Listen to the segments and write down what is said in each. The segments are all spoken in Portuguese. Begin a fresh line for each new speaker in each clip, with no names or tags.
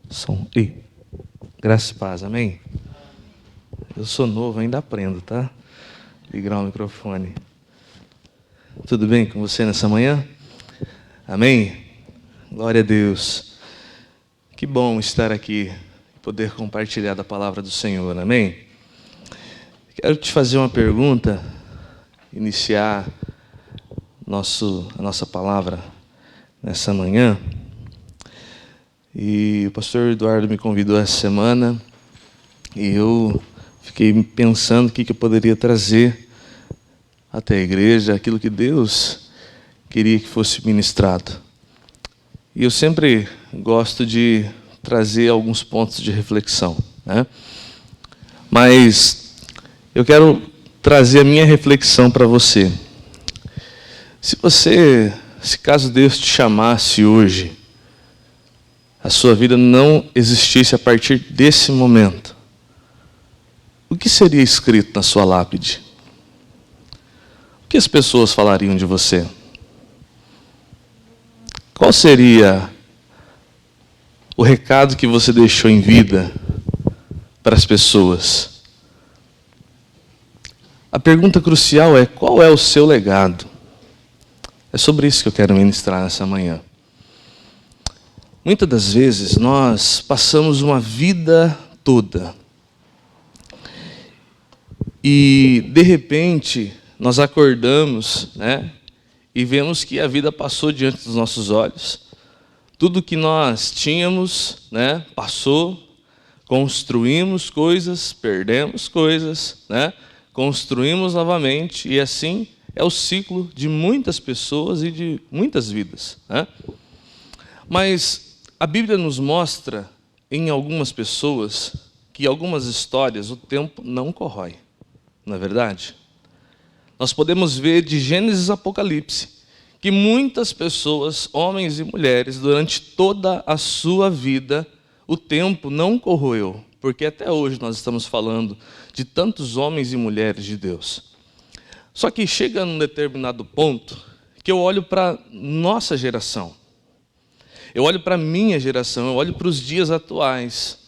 Som. E graça e paz, amém? Eu sou novo, ainda aprendo, tá? Ligar o microfone. Tudo bem com você nessa manhã? Amém? Glória a Deus. Que bom estar aqui, poder compartilhar da palavra do Senhor, amém? Quero te fazer uma pergunta, iniciar a nossa palavra nessa manhã. E o pastor Eduardo me convidou essa semana e eu fiquei pensando o que eu poderia trazer até a igreja, aquilo que Deus queria que fosse ministrado. E eu sempre gosto de trazer alguns pontos de reflexão, né? Mas eu quero trazer a minha reflexão para você. Se caso Deus te chamasse hoje, a sua vida não existisse a partir desse momento, o que seria escrito na sua lápide? O que as pessoas falariam de você? Qual seria o recado que você deixou em vida para as pessoas? A pergunta crucial é: qual é o seu legado? É sobre isso que eu quero ministrar nessa manhã. Muitas das vezes nós passamos uma vida toda e de repente nós acordamos, né, e vemos que a vida passou diante dos nossos olhos. Tudo que nós tínhamos, né, passou, construímos coisas, perdemos coisas, né, construímos novamente, e assim é o ciclo de muitas pessoas e de muitas vidas, né? Mas a Bíblia nos mostra, em algumas pessoas, que algumas histórias o tempo não corrói, não é verdade? Nós podemos ver de Gênesis a Apocalipse que muitas pessoas, homens e mulheres, durante toda a sua vida, o tempo não corroeu, porque até hoje nós estamos falando de tantos homens e mulheres de Deus. Só que chega num determinado ponto que eu olho para nossa geração. Eu olho para a minha geração, eu olho para os dias atuais.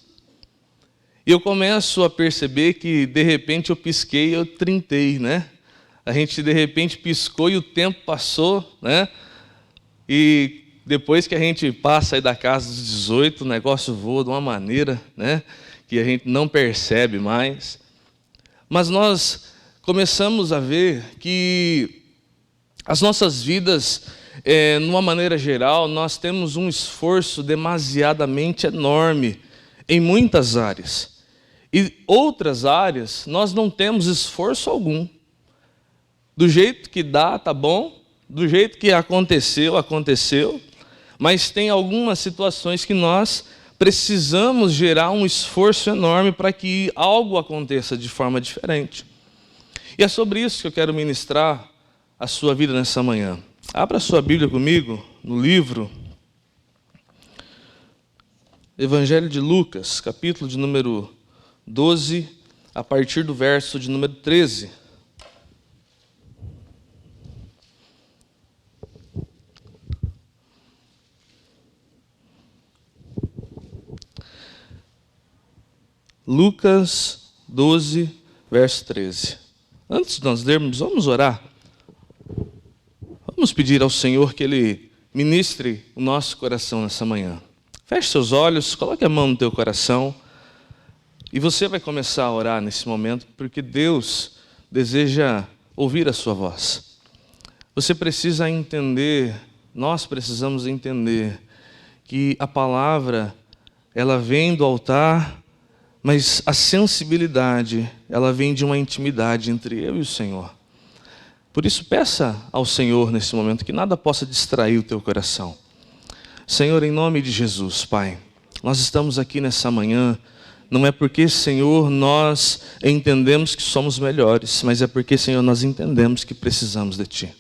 E eu começo a perceber que, de repente, eu pisquei e eu trintei, né? A gente, de repente, piscou e o tempo passou, né? E depois que a gente passa aí da casa dos 18, o negócio voa de uma maneira, né, que a gente não percebe mais. Mas nós começamos a ver que as nossas vidas, numa maneira geral, nós temos um esforço demasiadamente enorme em muitas áreas. E outras áreas, nós não temos esforço algum. Do jeito que dá, tá bom. Do jeito que aconteceu, aconteceu. Mas tem algumas situações que nós precisamos gerar um esforço enorme para que algo aconteça de forma diferente. E é sobre isso que eu quero ministrar a sua vida nessa manhã. Abra sua Bíblia comigo no livro Evangelho de Lucas, capítulo de número 12, a partir do verso de número 13. Lucas 12, verso 13. Antes de nós lermos, vamos orar. Vamos pedir ao Senhor que Ele ministre o nosso coração nessa manhã. Feche seus olhos, coloque a mão no teu coração e você vai começar a orar nesse momento, porque Deus deseja ouvir a sua voz. Você precisa entender, nós precisamos entender que a palavra, ela vem do altar, mas a sensibilidade, ela vem de uma intimidade entre eu e o Senhor. Por isso, peça ao Senhor nesse momento que nada possa distrair o teu coração. Senhor, em nome de Jesus, Pai, nós estamos aqui nessa manhã, não é porque, Senhor, nós entendemos que somos melhores, mas é porque, Senhor, nós entendemos que precisamos de Ti.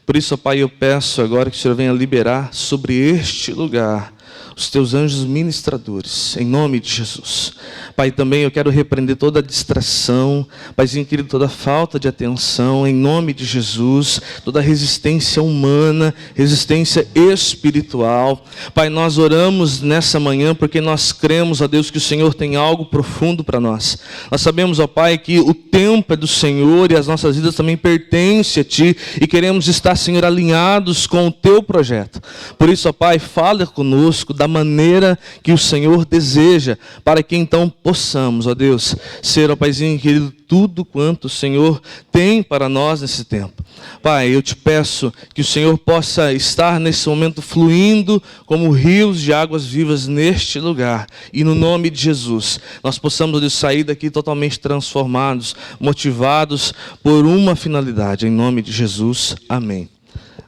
Por isso, Pai, eu peço agora que o Senhor venha liberar sobre este lugar os teus anjos ministradores, em nome de Jesus. Pai, também eu quero repreender toda distração, Paizinho querido, toda falta de atenção, em nome de Jesus, toda resistência humana, resistência espiritual. Pai, nós oramos nessa manhã porque nós cremos, ó Deus, que o Senhor tem algo profundo para nós. Nós sabemos, ó Pai, que o tempo é do Senhor e as nossas vidas também pertencem a Ti e queremos estar, Senhor, alinhados com o Teu projeto. Por isso, ó Pai, fala conosco da maneira que o Senhor deseja, para que então possamos, ó Deus, ser, ó Paizinho querido, tudo quanto o Senhor tem para nós nesse tempo. Pai, eu te peço que o Senhor possa estar nesse momento fluindo como rios de águas vivas neste lugar. E no nome de Jesus, nós possamos, ó Deus, sair daqui totalmente transformados, motivados por uma finalidade. Em nome de Jesus, amém.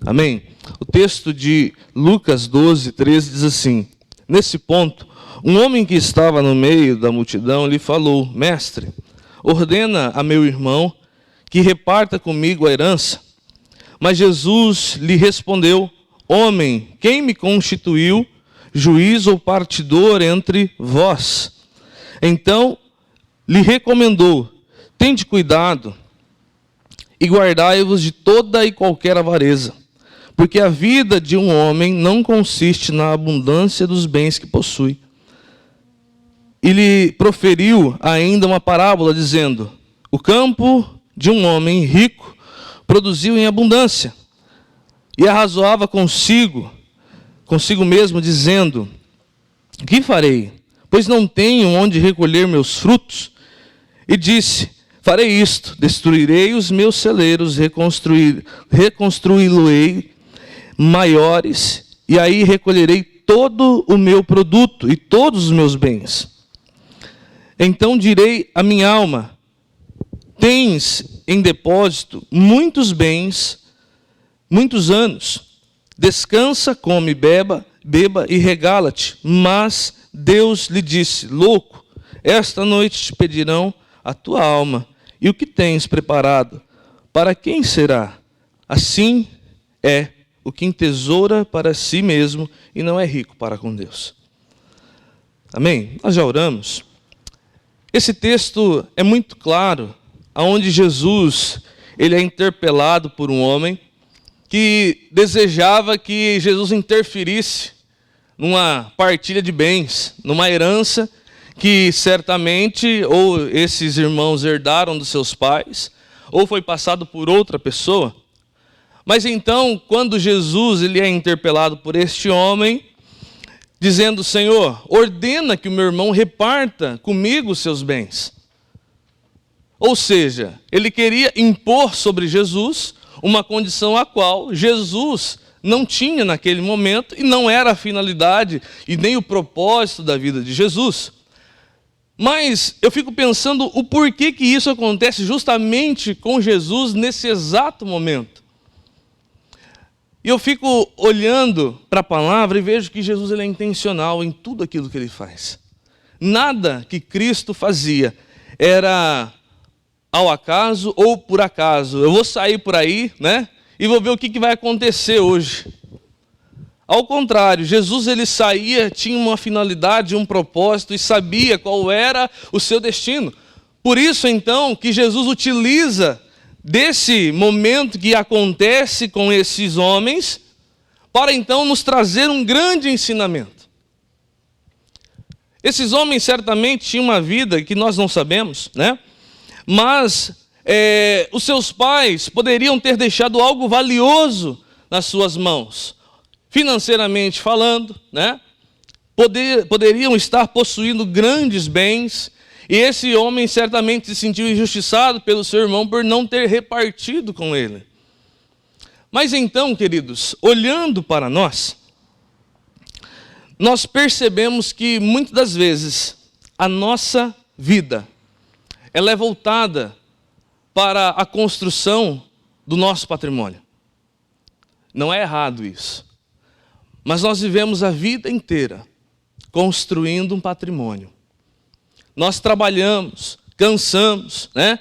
Amém. O texto de Lucas 12, 13 diz assim: nesse ponto, um homem que estava no meio da multidão lhe falou: Mestre, ordena a meu irmão que reparta comigo a herança. Mas Jesus lhe respondeu: Homem, quem me constituiu juiz ou partidor entre vós? Então lhe recomendou: Tende cuidado e guardai-vos de toda e qualquer avareza, porque a vida de um homem não consiste na abundância dos bens que possui. E lhe proferiu ainda uma parábola, dizendo: O campo de um homem rico produziu em abundância, e arrazoava consigo mesmo, dizendo: Que farei? Pois não tenho onde recolher meus frutos. E disse: Farei isto, destruirei os meus celeiros, reconstruí-lo-ei maiores, e aí recolherei todo o meu produto e todos os meus bens. Então direi à minha alma: Tens em depósito muitos bens, muitos anos. Descansa, come, beba e regala-te. Mas Deus lhe disse: Louco, esta noite te pedirão a tua alma, e o que tens preparado, para quem será? Assim é o que entesoura para si mesmo e não é rico para com Deus. Amém? Nós já oramos. Esse texto é muito claro, onde Jesus ele é interpelado por um homem que desejava que Jesus interferisse numa partilha de bens, numa herança que certamente ou esses irmãos herdaram dos seus pais, ou foi passado por outra pessoa. Mas então, quando Jesus ele é interpelado por este homem, dizendo: Senhor, ordena que o meu irmão reparta comigo os seus bens. Ou seja, ele queria impor sobre Jesus uma condição a qual Jesus não tinha naquele momento e não era a finalidade e nem o propósito da vida de Jesus. Mas eu fico pensando o porquê que isso acontece justamente com Jesus nesse exato momento. E eu fico olhando para a palavra e vejo que Jesus ele é intencional em tudo aquilo que ele faz. Nada que Cristo fazia era ao acaso ou por acaso. Eu vou sair por aí, né? E vou ver o que vai acontecer hoje. Ao contrário, Jesus ele saía, tinha uma finalidade, um propósito e sabia qual era o seu destino. Por isso então que Jesus utiliza desse momento que acontece com esses homens para então nos trazer um grande ensinamento. Esses homens certamente tinham uma vida que nós não sabemos, né? Mas os seus pais poderiam ter deixado algo valioso nas suas mãos, financeiramente falando, né? Poderiam estar possuindo grandes bens, e esse homem certamente se sentiu injustiçado pelo seu irmão por não ter repartido com ele. Mas então, queridos, olhando para nós percebemos que muitas das vezes a nossa vida ela é voltada para a construção do nosso patrimônio. Não é errado isso. Mas nós vivemos a vida inteira construindo um patrimônio. Nós trabalhamos, cansamos, né?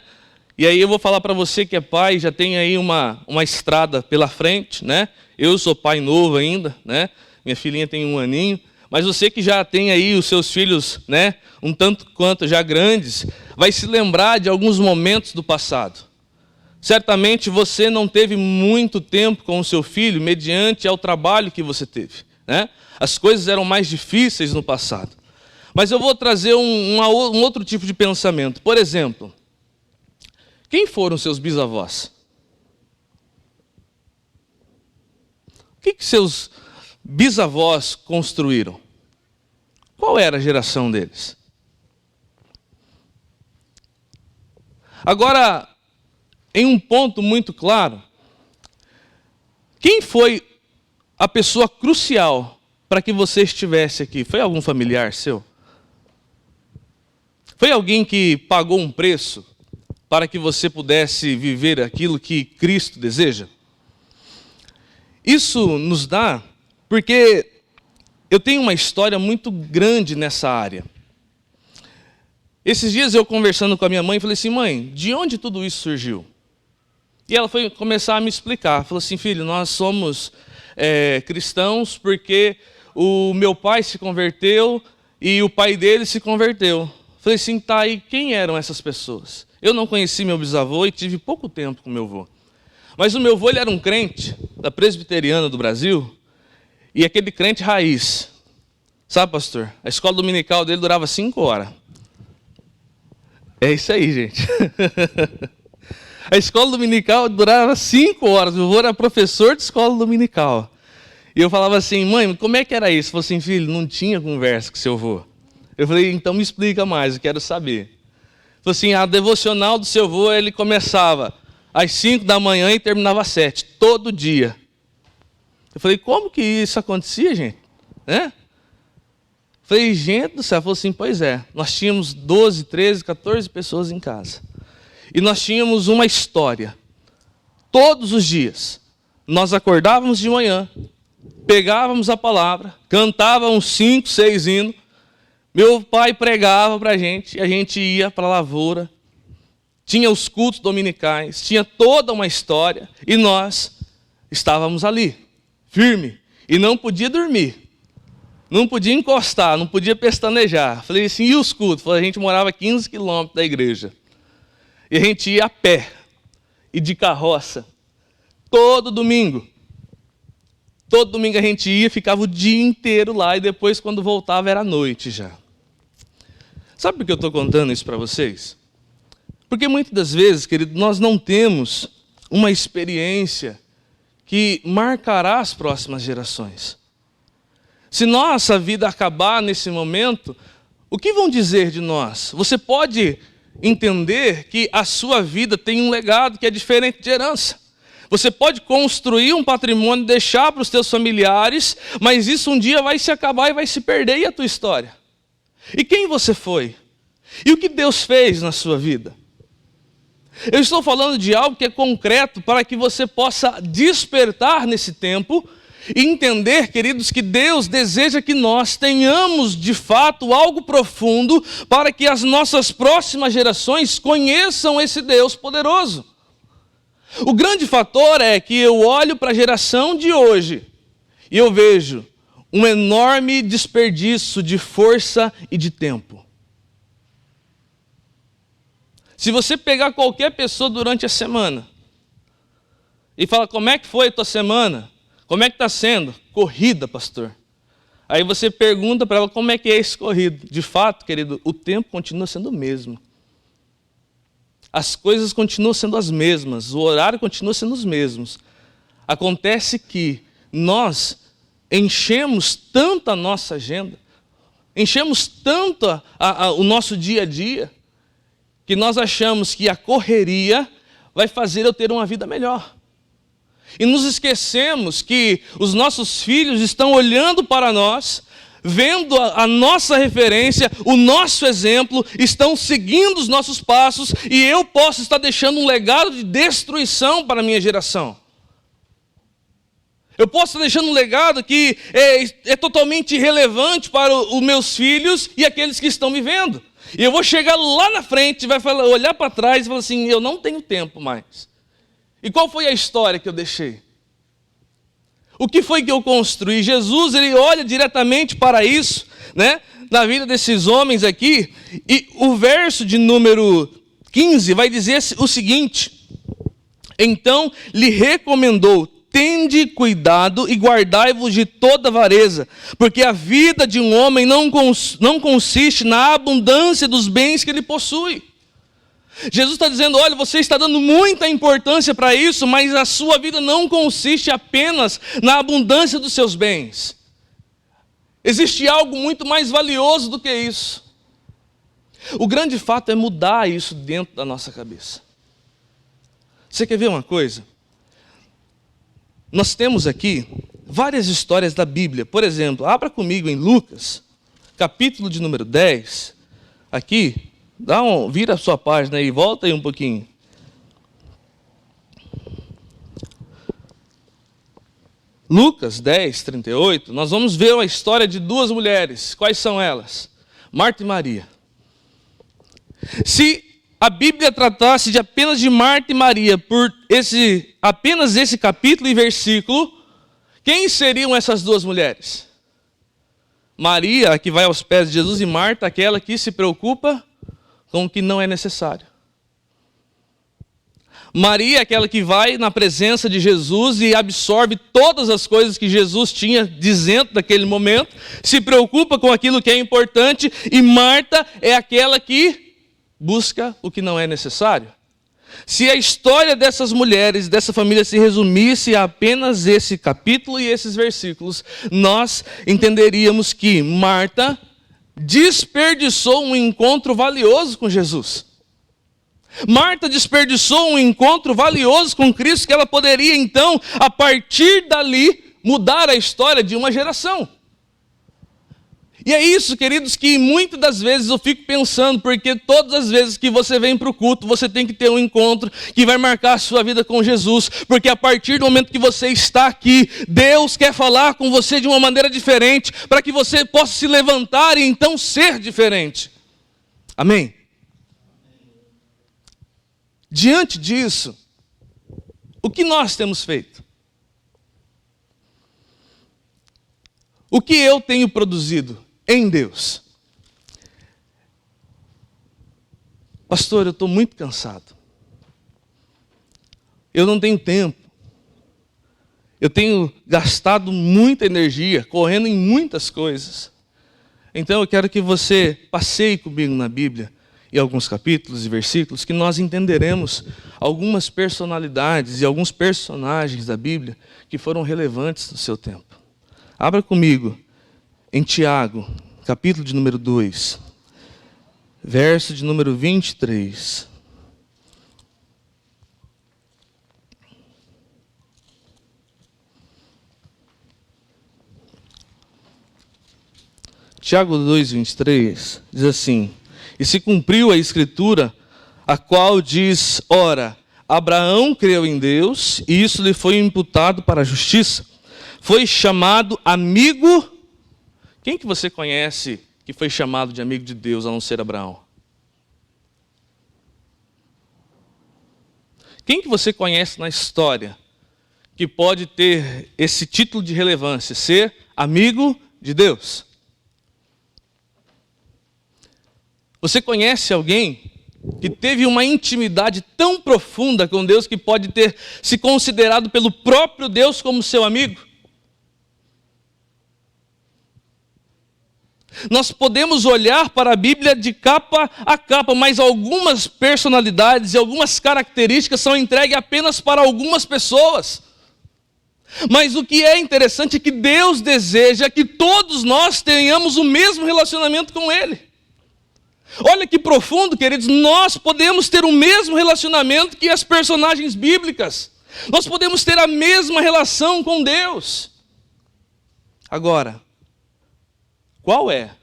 E aí eu vou falar para você que é pai, já tem aí uma estrada pela frente, né? Eu sou pai novo ainda, né? Minha filhinha tem 1 aninho. Mas você que já tem aí os seus filhos, né, um tanto quanto já grandes, vai se lembrar de alguns momentos do passado. Certamente você não teve muito tempo com o seu filho mediante ao trabalho que você teve, né? As coisas eram mais difíceis no passado. Mas eu vou trazer um outro tipo de pensamento. Por exemplo, quem foram seus bisavós? O que seus bisavós construíram? Qual era a geração deles? Agora, em um ponto muito claro, quem foi a pessoa crucial para que você estivesse aqui? Foi algum familiar seu? Foi alguém que pagou um preço para que você pudesse viver aquilo que Cristo deseja? Isso nos dá, porque eu tenho uma história muito grande nessa área. Esses dias eu conversando com a minha mãe, falei assim: mãe, de onde tudo isso surgiu? E ela foi começar a me explicar. Falou assim: filho, nós somos cristãos porque o meu pai se converteu e o pai dele se converteu. Falei assim: tá, e quem eram essas pessoas? Eu não conheci meu bisavô e tive pouco tempo com meu avô. Mas o meu avô, ele era um crente da Presbiteriana do Brasil, e aquele crente raiz. Sabe, pastor? A escola dominical dele durava 5 horas. É isso aí, gente. A escola dominical durava 5 horas. Meu avô era professor de escola dominical. E eu falava assim: mãe, como é que era isso? Ele falou assim: filho, não tinha conversa com seu avô. Eu falei: então me explica mais, eu quero saber. Ele falou assim: a devocional do seu avô, ele começava às 5 da manhã e terminava às 7, todo dia. Eu falei: como que isso acontecia, gente? Né? Falei: gente do céu. Ela falou assim: pois é, nós tínhamos 12, 13, 14 pessoas em casa. E nós tínhamos uma história. Todos os dias, nós acordávamos de manhã, pegávamos a palavra, cantávamos 5, 6 hinos, meu pai pregava para a gente, e a gente ia para a lavoura, tinha os cultos dominicais, tinha toda uma história, e nós estávamos ali, firme, e não podia dormir, não podia encostar, não podia pestanejar. Falei assim: e os cultos? Falei: a gente morava 15 quilômetros da igreja. E a gente ia a pé e de carroça, todo domingo. Todo domingo a gente ia, ficava o dia inteiro lá, e depois, quando voltava, era noite já. Sabe por que eu estou contando isso para vocês? Porque muitas das vezes, querido, nós não temos uma experiência que marcará as próximas gerações. Se nossa vida acabar nesse momento, o que vão dizer de nós? Você pode entender que a sua vida tem um legado que é diferente de herança. Você pode construir um patrimônio, deixar para os teus familiares, mas isso um dia vai se acabar e vai se perder, e a tua história? E quem você foi? E o que Deus fez na sua vida? Eu estou falando de algo que é concreto para que você possa despertar nesse tempo e entender, queridos, que Deus deseja que nós tenhamos de fato algo profundo para que as nossas próximas gerações conheçam esse Deus poderoso. O grande fator é que eu olho para a geração de hoje e eu vejo um enorme desperdício de força e de tempo. Se você pegar qualquer pessoa durante a semana e falar: como é que foi a tua semana? Como é que está sendo? Corrida, pastor. Aí você pergunta para ela: como é que é esse corrido? De fato, querido, o tempo continua sendo o mesmo. As coisas continuam sendo as mesmas, o horário continua sendo os mesmos. Acontece que nós enchemos tanto a nossa agenda, enchemos tanto o nosso dia a dia, que nós achamos que a correria vai fazer eu ter uma vida melhor. E nos esquecemos que os nossos filhos estão olhando para nós, vendo a nossa referência, o nosso exemplo, estão seguindo os nossos passos, e eu posso estar deixando um legado de destruição para a minha geração. Eu posso estar deixando um legado que é totalmente irrelevante para os meus filhos e aqueles que estão me vendo. E eu vou chegar lá na frente, vai olhar para trás e falar assim: eu não tenho tempo mais. E qual foi a história que eu deixei? O que foi que eu construí? Jesus, ele olha diretamente para isso, né? Na vida desses homens aqui, e o verso de número 15 vai dizer o seguinte: então lhe recomendou: tende cuidado e guardai-vos de toda avareza, porque a vida de um homem não consiste na abundância dos bens que ele possui. Jesus está dizendo: olha, você está dando muita importância para isso, mas a sua vida não consiste apenas na abundância dos seus bens. Existe algo muito mais valioso do que isso. O grande fato é mudar isso dentro da nossa cabeça. Você quer ver uma coisa? Nós temos aqui várias histórias da Bíblia. Por exemplo, abra comigo em Lucas, capítulo de número 10. Aqui, vira a sua página aí, volta aí um pouquinho. Lucas 10, 38, nós vamos ver a história de duas mulheres. Quais são elas? Marta e Maria. Se a Bíblia tratasse de apenas de Marta e Maria por apenas esse capítulo e versículo, quem seriam essas duas mulheres? Maria, a que vai aos pés de Jesus, e Marta, aquela que se preocupa com o que não é necessário. Maria, aquela que vai na presença de Jesus e absorve todas as coisas que Jesus tinha dizendo naquele momento, se preocupa com aquilo que é importante, e Marta é aquela que busca o que não é necessário. Se a história dessas mulheres, dessa família, se resumisse a apenas esse capítulo e esses versículos, nós entenderíamos que Marta desperdiçou um encontro valioso com Jesus. Marta desperdiçou um encontro valioso com Cristo, que ela poderia então, a partir dali, mudar a história de uma geração. E é isso, queridos, que muitas das vezes eu fico pensando, porque todas as vezes que você vem para o culto, você tem que ter um encontro que vai marcar a sua vida com Jesus, porque a partir do momento que você está aqui, Deus quer falar com você de uma maneira diferente, para que você possa se levantar e então ser diferente. Amém? Diante disso, o que nós temos feito? O que eu tenho produzido em Deus? Pastor, eu estou muito cansado. Eu não tenho tempo. Eu tenho gastado muita energia, correndo em muitas coisas. Então eu quero que você passeie comigo na Bíblia, em alguns capítulos e versículos, que nós entenderemos algumas personalidades e alguns personagens da Bíblia que foram relevantes no seu tempo. Abra comigo em Tiago, capítulo de número 2, verso de número 23. Tiago 2, 23, diz assim: e se cumpriu a escritura, a qual diz, ora, Abraão creu em Deus, e isso lhe foi imputado para a justiça. Foi chamado amigo. Quem que você conhece que foi chamado de amigo de Deus, a não ser Abraão? Quem que você conhece na história que pode ter esse título de relevância, ser amigo de Deus? Você conhece alguém que teve uma intimidade tão profunda com Deus que pode ter se considerado pelo próprio Deus como seu amigo? Nós podemos olhar para a Bíblia de capa a capa, mas algumas personalidades e algumas características são entregues apenas para algumas pessoas. Mas o que é interessante é que Deus deseja que todos nós tenhamos o mesmo relacionamento com Ele. Olha que profundo, queridos, nós podemos ter o mesmo relacionamento que as personagens bíblicas. Nós podemos ter a mesma relação com Deus. Agora, qual é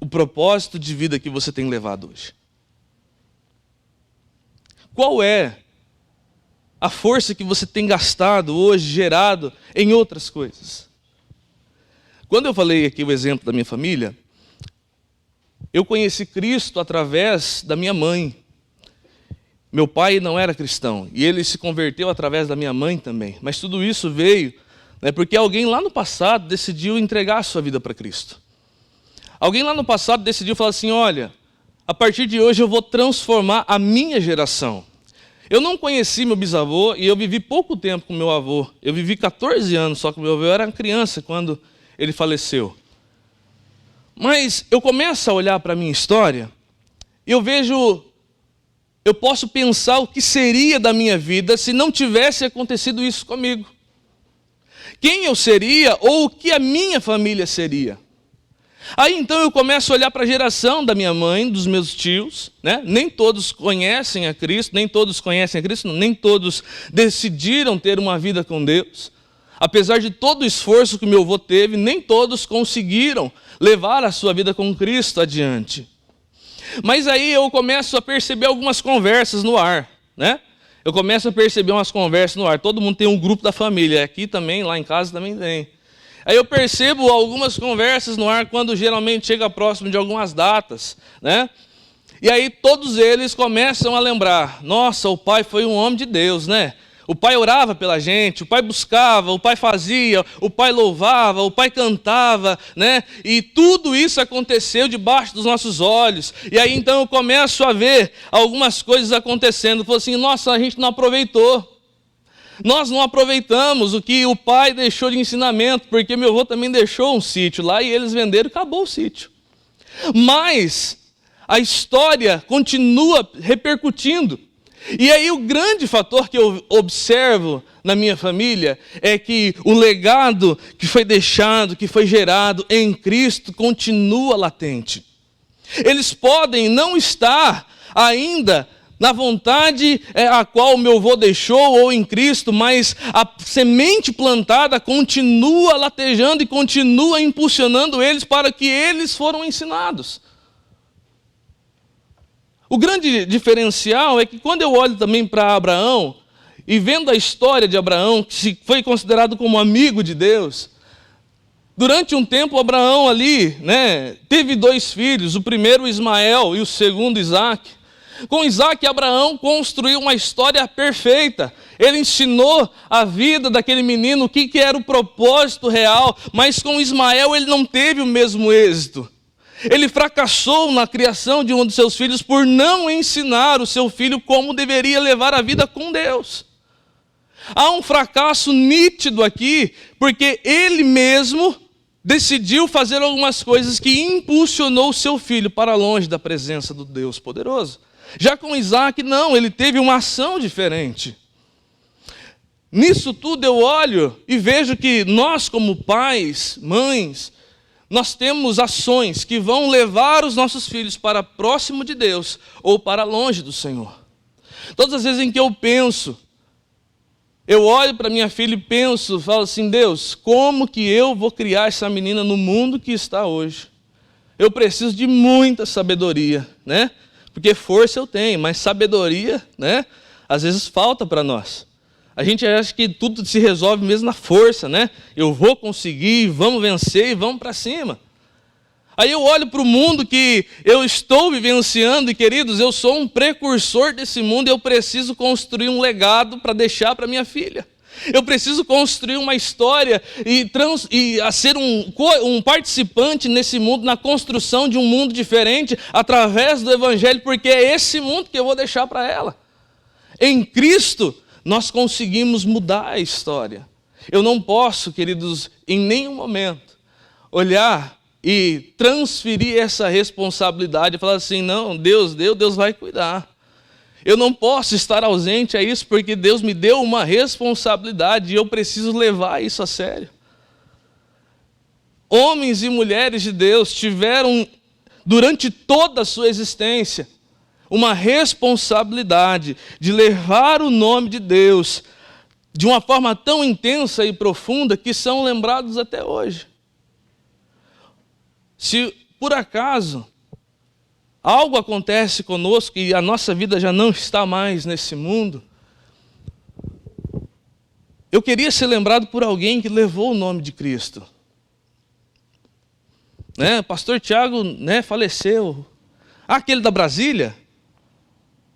o propósito de vida que você tem levado hoje? Qual é a força que você tem gastado hoje, gerado em outras coisas? Quando eu falei aqui o exemplo da minha família, eu conheci Cristo através da minha mãe. Meu pai não era cristão e ele se converteu através da minha mãe também. Mas tudo isso veio, né, porque alguém lá no passado decidiu entregar a sua vida para Cristo. Alguém lá no passado decidiu falar assim, olha, a partir de hoje eu vou transformar a minha geração. Eu não conheci meu bisavô e eu vivi pouco tempo com meu avô. Eu vivi 14 anos só com meu avô. Eu era criança quando ele faleceu. Mas eu começo a olhar para a minha história e eu posso pensar o que seria da minha vida se não tivesse acontecido isso comigo. Quem eu seria ou o que a minha família seria. Aí então eu começo a olhar para a geração da minha mãe, dos meus tios, né? Nem todos conhecem a Cristo, nem todos decidiram ter uma vida com Deus. Apesar de todo o esforço que meu avô teve, nem todos conseguiram levar a sua vida com Cristo adiante. Mas aí eu começo a perceber algumas conversas no ar, né? Eu começo a perceber umas conversas no ar. Todo mundo tem um grupo da família, aqui também, lá em casa também tem. Aí eu percebo algumas conversas no ar quando geralmente chega próximo de algumas datas, né? E aí todos eles começam a lembrar, nossa, o pai foi um homem de Deus, né? O pai orava pela gente, o pai buscava, o pai fazia, o pai louvava, o pai cantava, né? E tudo isso aconteceu debaixo dos nossos olhos. E aí então eu começo a ver algumas coisas acontecendo. Falo assim, nossa, a gente não aproveitou. Nós não aproveitamos o que o pai deixou de ensinamento, porque meu avô também deixou um sítio lá e eles venderam e acabou o sítio. Mas a história continua repercutindo. E aí o grande fator que eu observo na minha família é que o legado que foi deixado, que foi gerado em Cristo, continua latente. Eles podem não estar ainda na vontade a qual o meu avô deixou ou em Cristo, mas a semente plantada continua latejando e continua impulsionando eles para que eles foram ensinados. O grande diferencial é que quando eu olho também para Abraão, e vendo a história de Abraão, que foi considerado como amigo de Deus, durante um tempo Abraão ali, né, teve 2 filhos, o primeiro Ismael e o segundo Isaque. Com Isaque, Abraão construiu uma história perfeita. Ele ensinou a vida daquele menino, o que era o propósito real, mas com Ismael ele não teve o mesmo êxito. Ele fracassou na criação de um dos seus filhos por não ensinar o seu filho como deveria levar a vida com Deus. Há um fracasso nítido aqui, porque ele mesmo decidiu fazer algumas coisas que impulsionou o seu filho para longe da presença do Deus poderoso. Já com Isaac, não, ele teve uma ação diferente. Nisso tudo eu olho e vejo que nós como pais, mães, nós temos ações que vão levar os nossos filhos para próximo de Deus ou para longe do Senhor. Todas as vezes em que eu penso, eu olho para minha filha e penso, falo assim, Deus, como que eu vou criar essa menina no mundo que está hoje? Eu preciso de muita sabedoria, né? Porque força eu tenho, mas sabedoria, né? Às vezes falta para nós. A gente acha que tudo se resolve mesmo na força, né? Eu vou conseguir, vamos vencer e vamos para cima. Aí eu olho para o mundo que eu estou vivenciando e, queridos, eu sou um precursor desse mundo e eu preciso construir um legado para deixar para minha filha. Eu preciso construir uma história e ser um participante nesse mundo, na construção de um mundo diferente, através do Evangelho, porque é esse mundo que eu vou deixar para ela. Em Cristo, nós conseguimos mudar a história. Eu não posso, queridos, em nenhum momento, olhar e transferir essa responsabilidade e falar assim, não, Deus deu, Deus vai cuidar. Eu não posso estar ausente a isso porque Deus me deu uma responsabilidade e eu preciso levar isso a sério. Homens e mulheres de Deus tiveram, durante toda a sua existência, uma responsabilidade de levar o nome de Deus de uma forma tão intensa e profunda que são lembrados até hoje. Se por acaso algo acontece conosco e a nossa vida já não está mais nesse mundo, eu queria ser lembrado por alguém que levou o nome de Cristo. Né? Pastor Tiago, né, faleceu. Aquele da Brasília?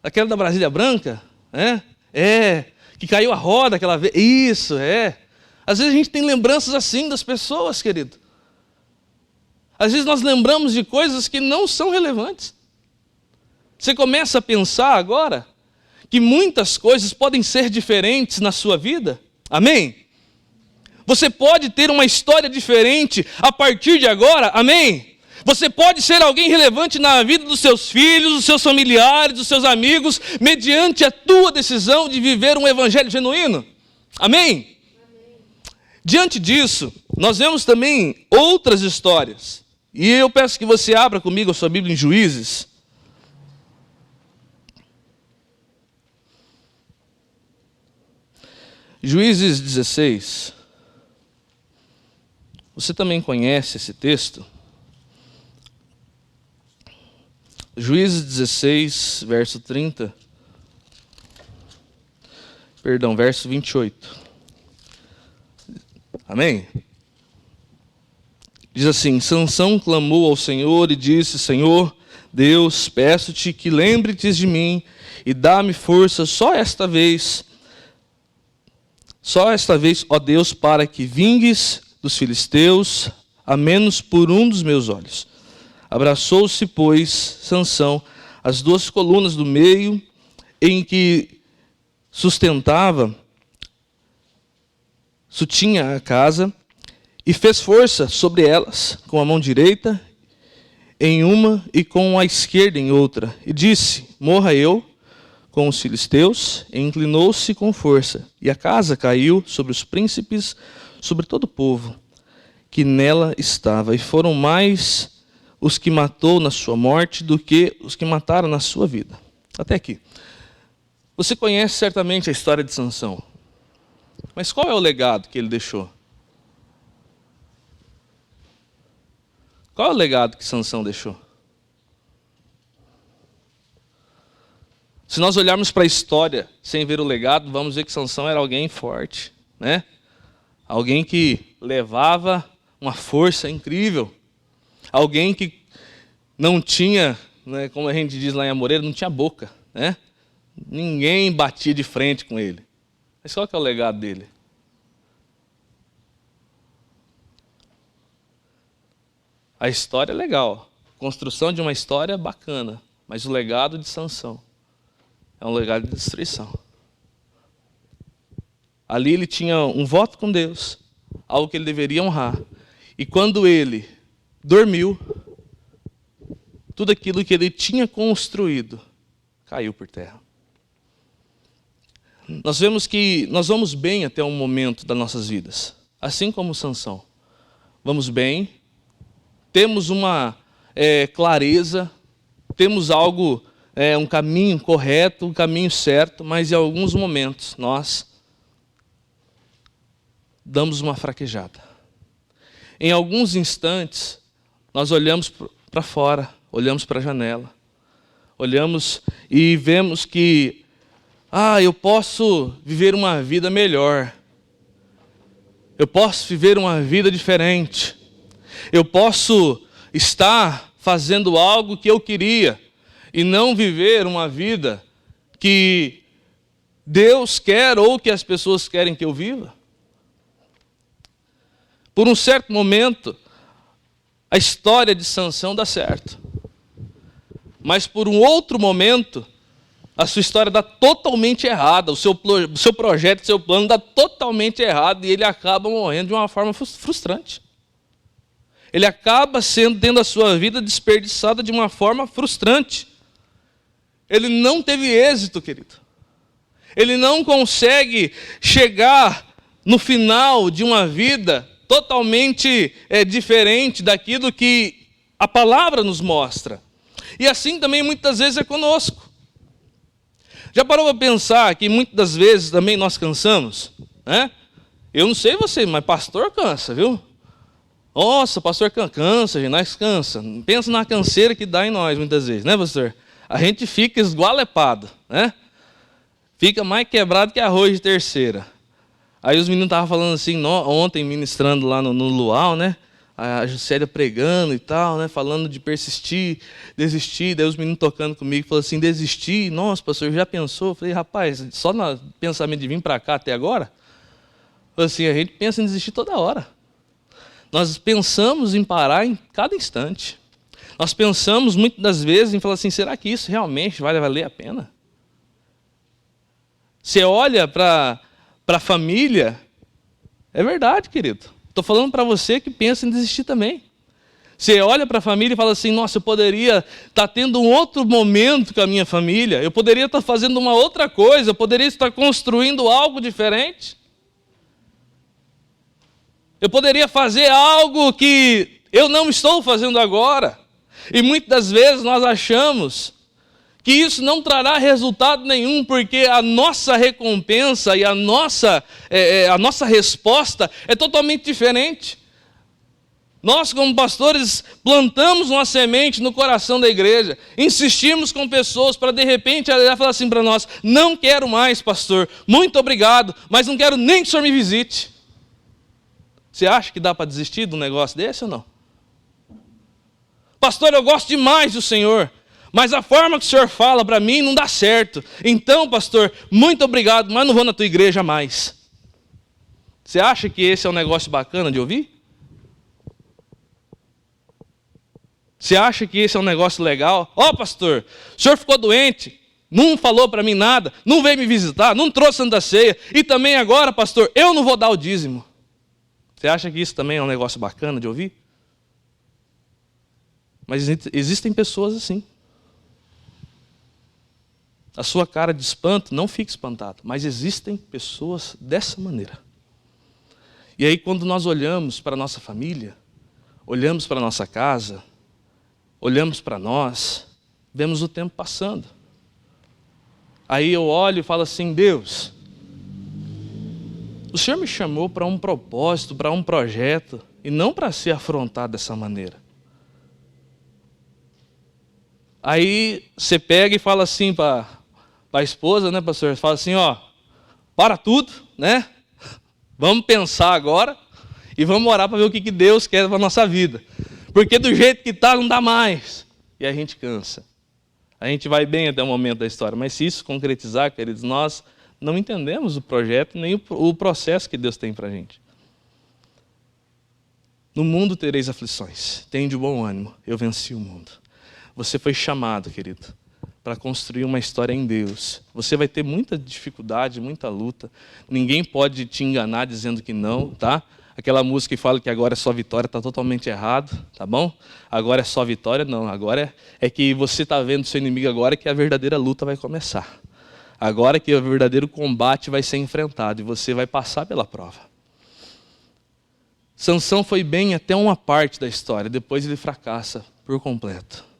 Aquela da Brasília Branca? Que caiu a roda aquela vez. Isso, é. Às vezes a gente tem lembranças assim das pessoas, querido. Às vezes nós lembramos de coisas que não são relevantes. Você começa a pensar agora que muitas coisas podem ser diferentes na sua vida. Amém? Você pode ter uma história diferente a partir de agora. Amém? Você pode ser alguém relevante na vida dos seus filhos, dos seus familiares, dos seus amigos, mediante a tua decisão de viver um evangelho genuíno. Amém? Diante disso, nós vemos também outras histórias. E eu peço que você abra comigo a sua Bíblia em Juízes. Juízes 16. Você também conhece esse texto? Juízes 16, verso 30. Perdão, verso 28. Amém? Diz assim: Sansão clamou ao Senhor e disse: Senhor, Deus, peço-te que lembre-te de mim e dá-me força só esta vez, ó Deus, para que vingues dos filisteus, a menos por um dos meus olhos. Abraçou-se, pois, Sansão as duas colunas do meio em que sustentava, sutinha a casa, e fez força sobre elas, com a mão direita em uma e com a esquerda em outra. E disse: morra eu com os filisteus. E inclinou-se com força. E a casa caiu sobre os príncipes, sobre todo o povo que nela estava. E foram mais os que matou na sua morte do que os que mataram na sua vida. Até aqui. Você conhece certamente a história de Sansão. Mas qual é o legado que ele deixou? Qual é o legado que Sansão deixou? Se nós olharmos para a história sem ver o legado, vamos ver que Sansão era alguém forte, né? Alguém que levava uma força incrível. Alguém que não tinha, né, como a gente diz lá em Amoreira, não tinha boca, né? Ninguém batia de frente com ele. Mas qual que é o legado dele? A história é legal. Construção de uma história bacana. Mas o legado de Sansão é um legado de destruição. Ali ele tinha um voto com Deus, algo que ele deveria honrar. E quando ele dormiu, tudo aquilo que ele tinha construído caiu por terra. Nós vemos que nós vamos bem até um momento das nossas vidas, assim como Sansão. Vamos bem, temos uma clareza, temos algo, um caminho correto, um caminho certo, mas em alguns momentos nós damos uma fraquejada. Em alguns instantes, nós olhamos para fora, olhamos para a janela, olhamos e vemos que eu posso viver uma vida melhor. Eu posso viver uma vida diferente. Eu posso estar fazendo algo que eu queria e não viver uma vida que Deus quer ou que as pessoas querem que eu viva. Por um certo momento, a história de Sansão dá certo. Mas por um outro momento, a sua história dá totalmente errada, o seu projeto, o seu plano dá totalmente errado e ele acaba morrendo de uma forma frustrante. Ele acaba tendo a sua vida desperdiçada de uma forma frustrante. Ele não teve êxito, querido. Ele não consegue chegar no final de uma vida totalmente diferente daquilo que a palavra nos mostra. E assim também muitas vezes é conosco. Já parou para pensar que muitas das vezes também nós cansamos? Né? Eu não sei você, mas pastor cansa, viu? Nossa, pastor cansa, gente, nós cansa. Pensa na canseira que dá em nós muitas vezes, né, pastor? A gente fica esgualepado, né? Fica mais quebrado que arroz de terceira. Aí os meninos estavam falando assim, ontem ministrando lá no Luau, né? a Juscelia pregando e tal, né, falando de persistir, desistir, daí os meninos tocando comigo, falando assim, desistir, nossa, pastor, já pensou? Eu falei, rapaz, só no pensamento de vir para cá até agora? Assim, a gente pensa em desistir toda hora. Nós pensamos em parar em cada instante. Nós pensamos muitas das vezes em falar assim, será que isso realmente vai valer a pena? Você olha para a família, é verdade, querido. Estou falando para você que pensa em desistir também. Você olha para a família e fala assim, nossa, eu poderia estar tendo um outro momento com a minha família, eu poderia estar fazendo uma outra coisa, eu poderia estar construindo algo diferente. Eu poderia fazer algo que eu não estou fazendo agora. E muitas das vezes nós achamos que isso não trará resultado nenhum, porque a nossa recompensa e a nossa resposta é totalmente diferente. Nós, como pastores, plantamos uma semente no coração da igreja, insistimos com pessoas para, de repente, ela falar assim para nós, não quero mais, pastor, muito obrigado, mas não quero nem que o senhor me visite. Você acha que dá para desistir de um negócio desse ou não? Pastor, eu gosto demais do Senhor, mas a forma que o Senhor fala para mim não dá certo. Então, pastor, muito obrigado, mas não vou na tua igreja mais. Você acha que esse é um negócio bacana de ouvir? Você acha que esse é um negócio legal? Ó, pastor, o senhor ficou doente, não falou para mim nada, não veio me visitar, não trouxe Santa Ceia, e também agora, pastor, eu não vou dar o dízimo. Você acha que isso também é um negócio bacana de ouvir? Mas existem pessoas assim. A sua cara de espanto, não fique espantado, mas existem pessoas dessa maneira. E aí quando nós olhamos para a nossa família, olhamos para a nossa casa, olhamos para nós, vemos o tempo passando. Aí eu olho e falo assim, Deus, o Senhor me chamou para um propósito, para um projeto, e não para ser afrontado dessa maneira. Aí você pega e fala assim para a esposa, né, pastor? Fala assim, ó, para tudo, né? Vamos pensar agora e vamos orar para ver o que Deus quer para a nossa vida. Porque do jeito que está, não dá mais. E a gente cansa. A gente vai bem até o momento da história, mas se isso concretizar, queridos, nós não entendemos o projeto, nem o processo que Deus tem para a gente. No mundo tereis aflições, tende bom ânimo, eu venci o mundo. Você foi chamado, querido, para construir uma história em Deus. Você vai ter muita dificuldade, muita luta. Ninguém pode te enganar dizendo que não, tá? Aquela música que fala que agora é só vitória, está totalmente errado, tá bom? Agora é só vitória, não. Agora é que você está vendo seu inimigo agora que a verdadeira luta vai começar. Agora que o verdadeiro combate vai ser enfrentado e você vai passar pela prova. Sansão foi bem até uma parte da história, depois ele fracassa por completo.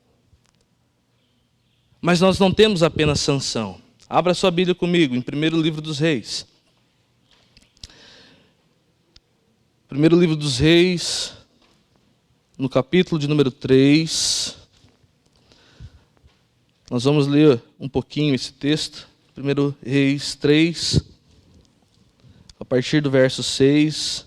Mas nós não temos apenas Sansão. Abra sua Bíblia comigo, em 1º livro dos Reis. 1º livro dos Reis, no capítulo de número 3. Nós vamos ler um pouquinho esse texto. 1 Reis 3, a partir do verso 6.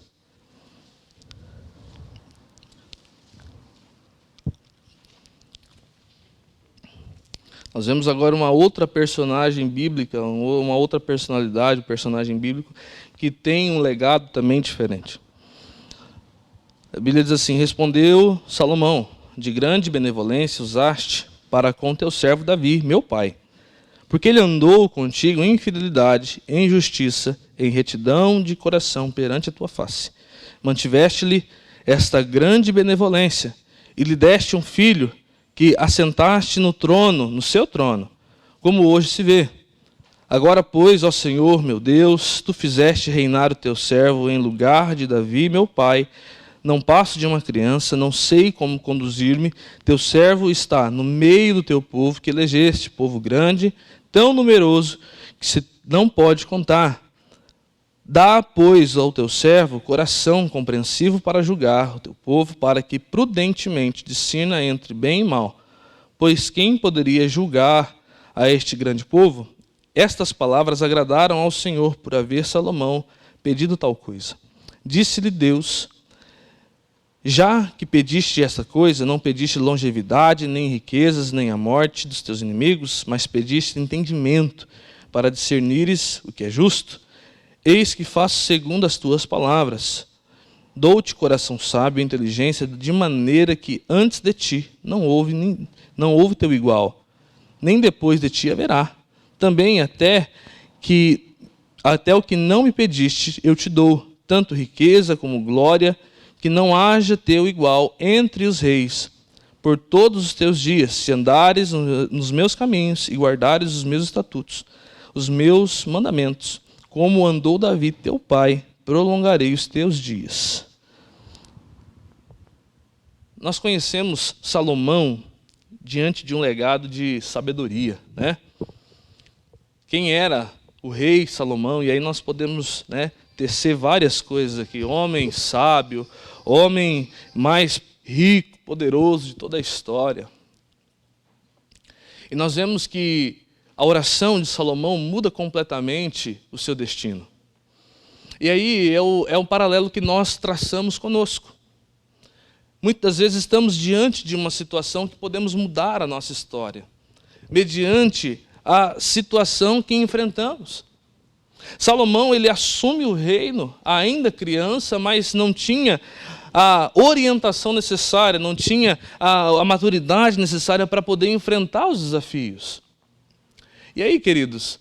Nós vemos agora uma outra personagem bíblica, uma outra personalidade, um personagem bíblico, que tem um legado também diferente. A Bíblia diz assim, respondeu Salomão, de grande benevolência usaste para com teu servo Davi, meu pai, porque ele andou contigo em fidelidade, em justiça, em retidão de coração perante a tua face. Mantiveste-lhe esta grande benevolência e lhe deste um filho que assentaste no trono, no seu trono, como hoje se vê. Agora, pois, ó Senhor, meu Deus, tu fizeste reinar o teu servo em lugar de Davi, meu pai. Não passo de uma criança, não sei como conduzir-me. Teu servo está no meio do teu povo que elegeste, povo grande, tão numeroso, que se não pode contar. Dá, pois, ao teu servo coração compreensivo para julgar o teu povo, para que prudentemente discirna entre bem e mal. Pois quem poderia julgar a este grande povo? Estas palavras agradaram ao Senhor por haver Salomão pedido tal coisa. Disse-lhe Deus, Já que pediste essa coisa, não pediste longevidade, nem riquezas, nem a morte dos teus inimigos, mas pediste entendimento, para discernires o que é justo. Eis que faço segundo as tuas palavras. Dou-te coração sábio e inteligência, de maneira que antes de ti não houve teu igual, nem depois de ti haverá. Também até o que não me pediste eu te dou, tanto riqueza como glória, que não haja teu igual entre os reis. Por todos os teus dias, se andares nos meus caminhos e guardares os meus estatutos, os meus mandamentos, como andou Davi teu pai, prolongarei os teus dias. Nós conhecemos Salomão diante de um legado de sabedoria, né? Quem era o rei Salomão? E aí nós podemos, tecer várias coisas aqui. Homem sábio, homem mais rico, poderoso de toda a história. E nós vemos que a oração de Salomão muda completamente o seu destino. E aí é um paralelo que nós traçamos conosco. Muitas vezes estamos diante de uma situação que podemos mudar a nossa história, mediante a situação que enfrentamos. Salomão, ele assume o reino ainda criança, mas não tinha a orientação necessária, não tinha a maturidade necessária para poder enfrentar os desafios. E aí, queridos,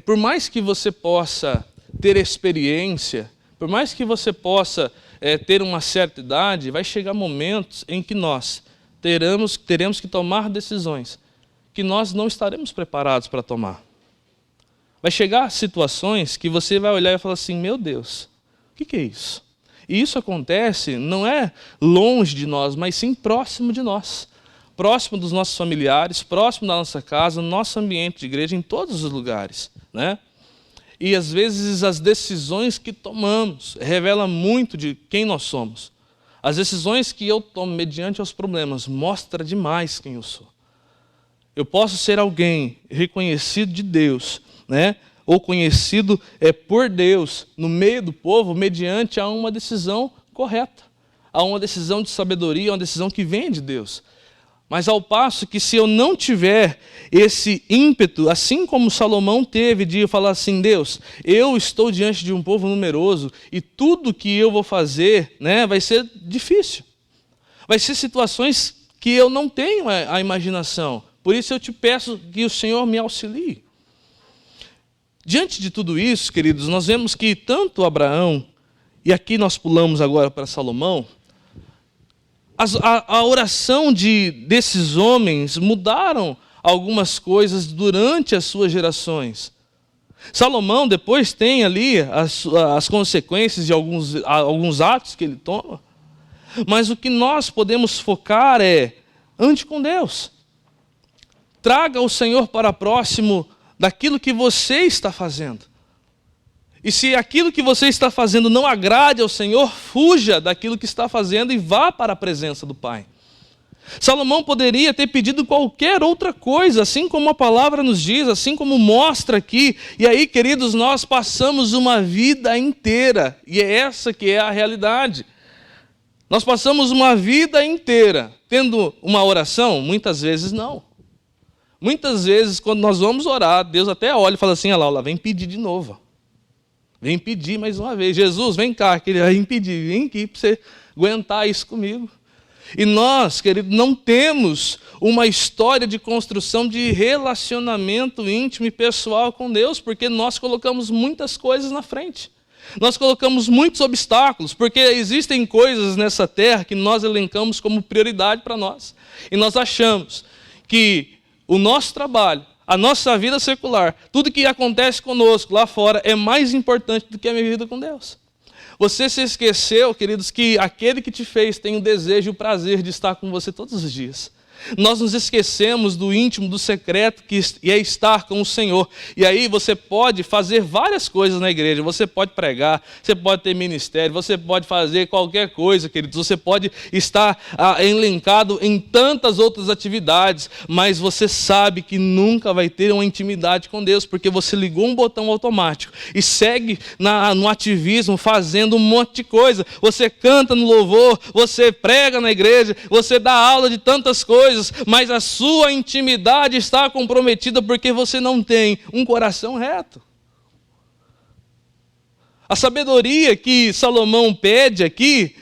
por mais que você possa ter experiência, por mais que você possa ter uma certa idade, vai chegar momentos em que nós teremos que tomar decisões que nós não estaremos preparados para tomar. Vai chegar situações que você vai olhar e falar assim, meu Deus, o que é isso? E isso acontece, não é longe de nós, mas sim próximo de nós. Próximo dos nossos familiares, próximo da nossa casa, no nosso ambiente de igreja, em todos os lugares, né? E às vezes as decisões que tomamos revelam muito de quem nós somos. As decisões que eu tomo mediante aos problemas mostram demais quem eu sou. Eu posso ser alguém reconhecido de Deus, ou conhecido por Deus no meio do povo mediante a uma decisão correta, a uma decisão de sabedoria, uma decisão que vem de Deus. Mas ao passo que se eu não tiver esse ímpeto, assim como Salomão teve de falar assim, Deus, eu estou diante de um povo numeroso e tudo que eu vou fazer, vai ser difícil. Vai ser situações que eu não tenho a imaginação. Por isso eu te peço que o Senhor me auxilie. Diante de tudo isso, queridos, nós vemos que tanto Abraão, e aqui nós pulamos agora para Salomão, a oração desses homens mudaram algumas coisas durante as suas gerações. Salomão depois tem ali as consequências de alguns atos que ele toma, mas o que nós podemos focar ande com Deus. Traga o Senhor para próximo daquilo que você está fazendo. E se aquilo que você está fazendo não agrade ao Senhor, fuja daquilo que está fazendo e vá para a presença do Pai. Salomão poderia ter pedido qualquer outra coisa, assim como a palavra nos diz, assim como mostra aqui. E aí, queridos, nós passamos uma vida inteira, e é essa que é a realidade. Nós passamos uma vida inteira tendo uma oração? Muitas vezes não. Muitas vezes, quando nós vamos orar, Deus até olha e fala assim, olha lá, vem pedir de novo. Vem pedir mais uma vez. Jesus, vem cá, que ele vai pedir. Vem aqui para você aguentar isso comigo. E nós, querido, não temos uma história de construção de relacionamento íntimo e pessoal com Deus, porque nós colocamos muitas coisas na frente. Nós colocamos muitos obstáculos, porque existem coisas nessa terra que nós elencamos como prioridade para nós. E nós achamos que o nosso trabalho, a nossa vida secular, tudo que acontece conosco lá fora é mais importante do que a minha vida com Deus. Você se esqueceu, queridos, que aquele que te fez tem o desejo e o prazer de estar com você todos os dias. Nós nos esquecemos do íntimo, do secreto, que é estar com o Senhor. E aí você pode fazer várias coisas na igreja. Você pode pregar, você pode ter ministério, você pode fazer qualquer coisa, queridos. Você pode estar elencado em tantas outras atividades, mas você sabe que nunca vai ter uma intimidade com Deus, porque você ligou um botão automático e segue no ativismo, fazendo um monte de coisa. Você canta no louvor, você prega na igreja, você dá aula de tantas coisas, mas a sua intimidade está comprometida porque você não tem um coração reto. A sabedoria que Salomão pede aqui,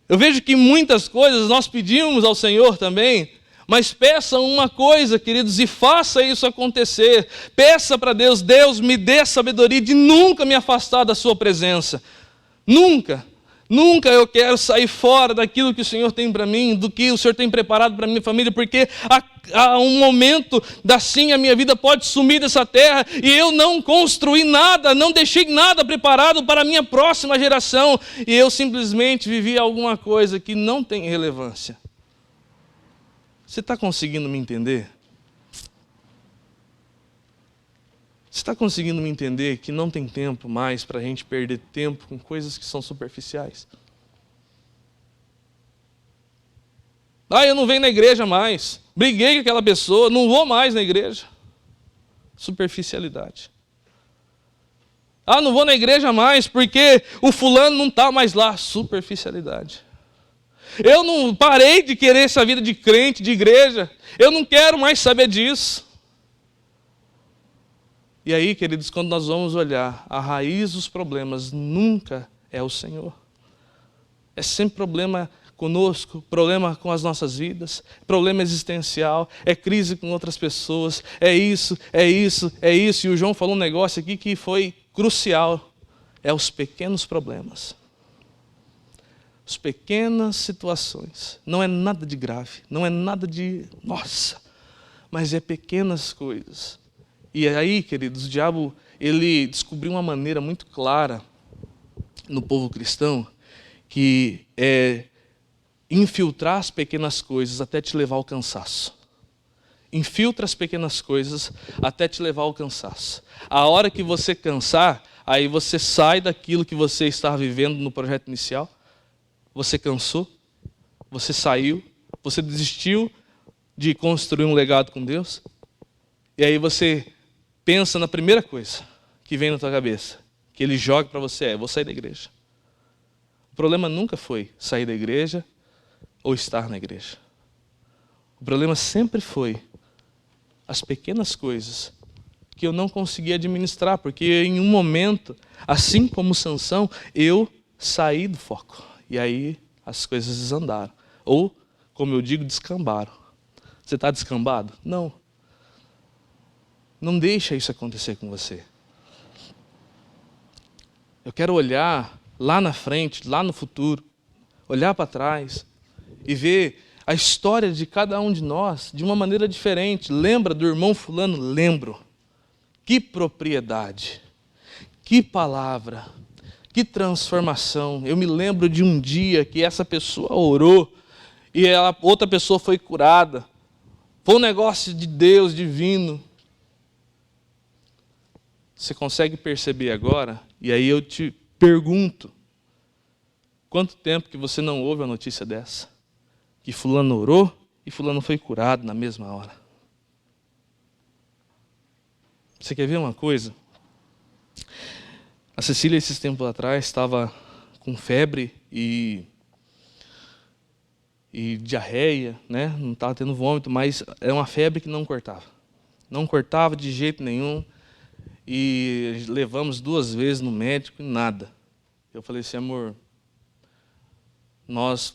eu vejo que muitas coisas nós pedimos ao Senhor também, mas peça uma coisa, queridos, e faça isso acontecer. Peça para Deus: Deus, me dê a sabedoria de nunca me afastar da sua presença. Nunca. Nunca eu quero sair fora daquilo que o Senhor tem para mim, do que o Senhor tem preparado para a minha família, porque há um momento assim a minha vida pode sumir dessa terra e eu não construí nada, não deixei nada preparado para a minha próxima geração, e eu simplesmente vivi alguma coisa que não tem relevância. Você está conseguindo me entender? Você está conseguindo me entender que não tem tempo mais para a gente perder tempo com coisas que são superficiais? Eu não venho na igreja mais. Briguei com aquela pessoa, não vou mais na igreja. Superficialidade. Não vou na igreja mais porque o fulano não está mais lá. Superficialidade. Eu não parei de querer essa vida de crente, de igreja. Eu não quero mais saber disso. E aí, queridos, quando nós vamos olhar, a raiz dos problemas nunca é o Senhor. É sempre problema conosco, problema com as nossas vidas, problema existencial, é crise com outras pessoas, é isso. E o João falou um negócio aqui que foi crucial. É os pequenos problemas. As pequenas situações. Não é nada de grave, não é nada de nossa, mas é pequenas coisas. E aí, queridos, o diabo, ele descobriu uma maneira muito clara no povo cristão, que é infiltrar as pequenas coisas até te levar ao cansaço. Infiltra as pequenas coisas até te levar ao cansaço. A hora que você cansar, aí você sai daquilo que você estava vivendo no projeto inicial. Você cansou, você saiu, você desistiu de construir um legado com Deus. E aí você pensa na primeira coisa que vem na tua cabeça, que ele joga para você: vou sair da igreja. O problema nunca foi sair da igreja ou estar na igreja. O problema sempre foi as pequenas coisas que eu não conseguia administrar, porque em um momento, assim como Sansão, eu saí do foco. E aí as coisas desandaram. Ou, como eu digo, descambaram. Você está descambado? Não. Não deixa isso acontecer com você. Eu quero olhar lá na frente, lá no futuro, olhar para trás e ver a história de cada um de nós de uma maneira diferente. Lembra do irmão fulano? Lembro. Que propriedade, que palavra, que transformação. Eu me lembro de um dia que essa pessoa orou e outra pessoa foi curada. Foi um negócio de Deus divino. Você consegue perceber agora? E aí eu te pergunto, quanto tempo que você não ouve a notícia dessa? Que fulano orou e fulano foi curado na mesma hora. Você quer ver uma coisa? A Cecília, esses tempos atrás, estava com febre e diarreia, né? Não estava tendo vômito, mas é uma febre que não cortava. Não cortava de jeito nenhum. E levamos 2 vezes no médico e nada. Eu falei assim: amor, nós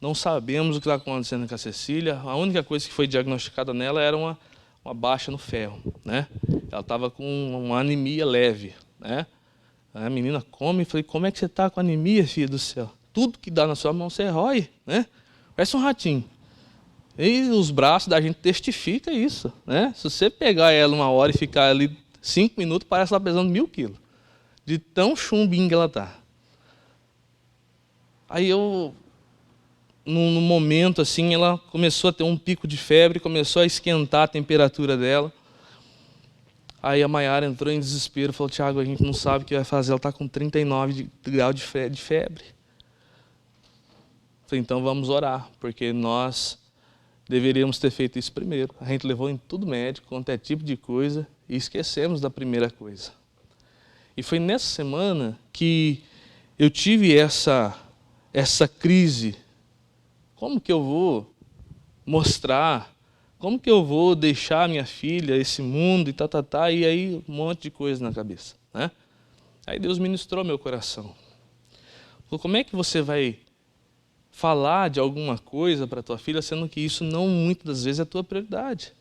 não sabemos o que está acontecendo com a Cecília. A única coisa que foi diagnosticada nela era uma baixa no ferro, né? Ela estava com uma anemia leve, né? A menina come e falei: como é que você está com anemia, filha do céu? Tudo que dá na sua mão você rói, né? Parece um ratinho. E os braços da gente testificam isso, né? Se você pegar ela 1 hora e ficar ali 5 minutos, parece que ela pesando 1000 quilos. De tão chumbinho que ela está. Aí eu num momento assim, ela começou a ter um pico de febre, começou a esquentar a temperatura dela. Aí a Maiara entrou em desespero, falou: Tiago, a gente não sabe o que vai fazer, ela está com 39 graus de febre. Falei: então vamos orar, porque nós deveríamos ter feito isso primeiro. A gente levou em tudo médico, quanto é tipo de coisa, e esquecemos da primeira coisa. E foi nessa semana que eu tive essa crise. Como que eu vou mostrar? Como que eu vou deixar minha filha, esse mundo e e aí um monte de coisa na cabeça, né? Aí Deus ministrou meu coração. Falou: como é que você vai falar de alguma coisa para tua filha, sendo que isso não muitas das vezes é a tua prioridade?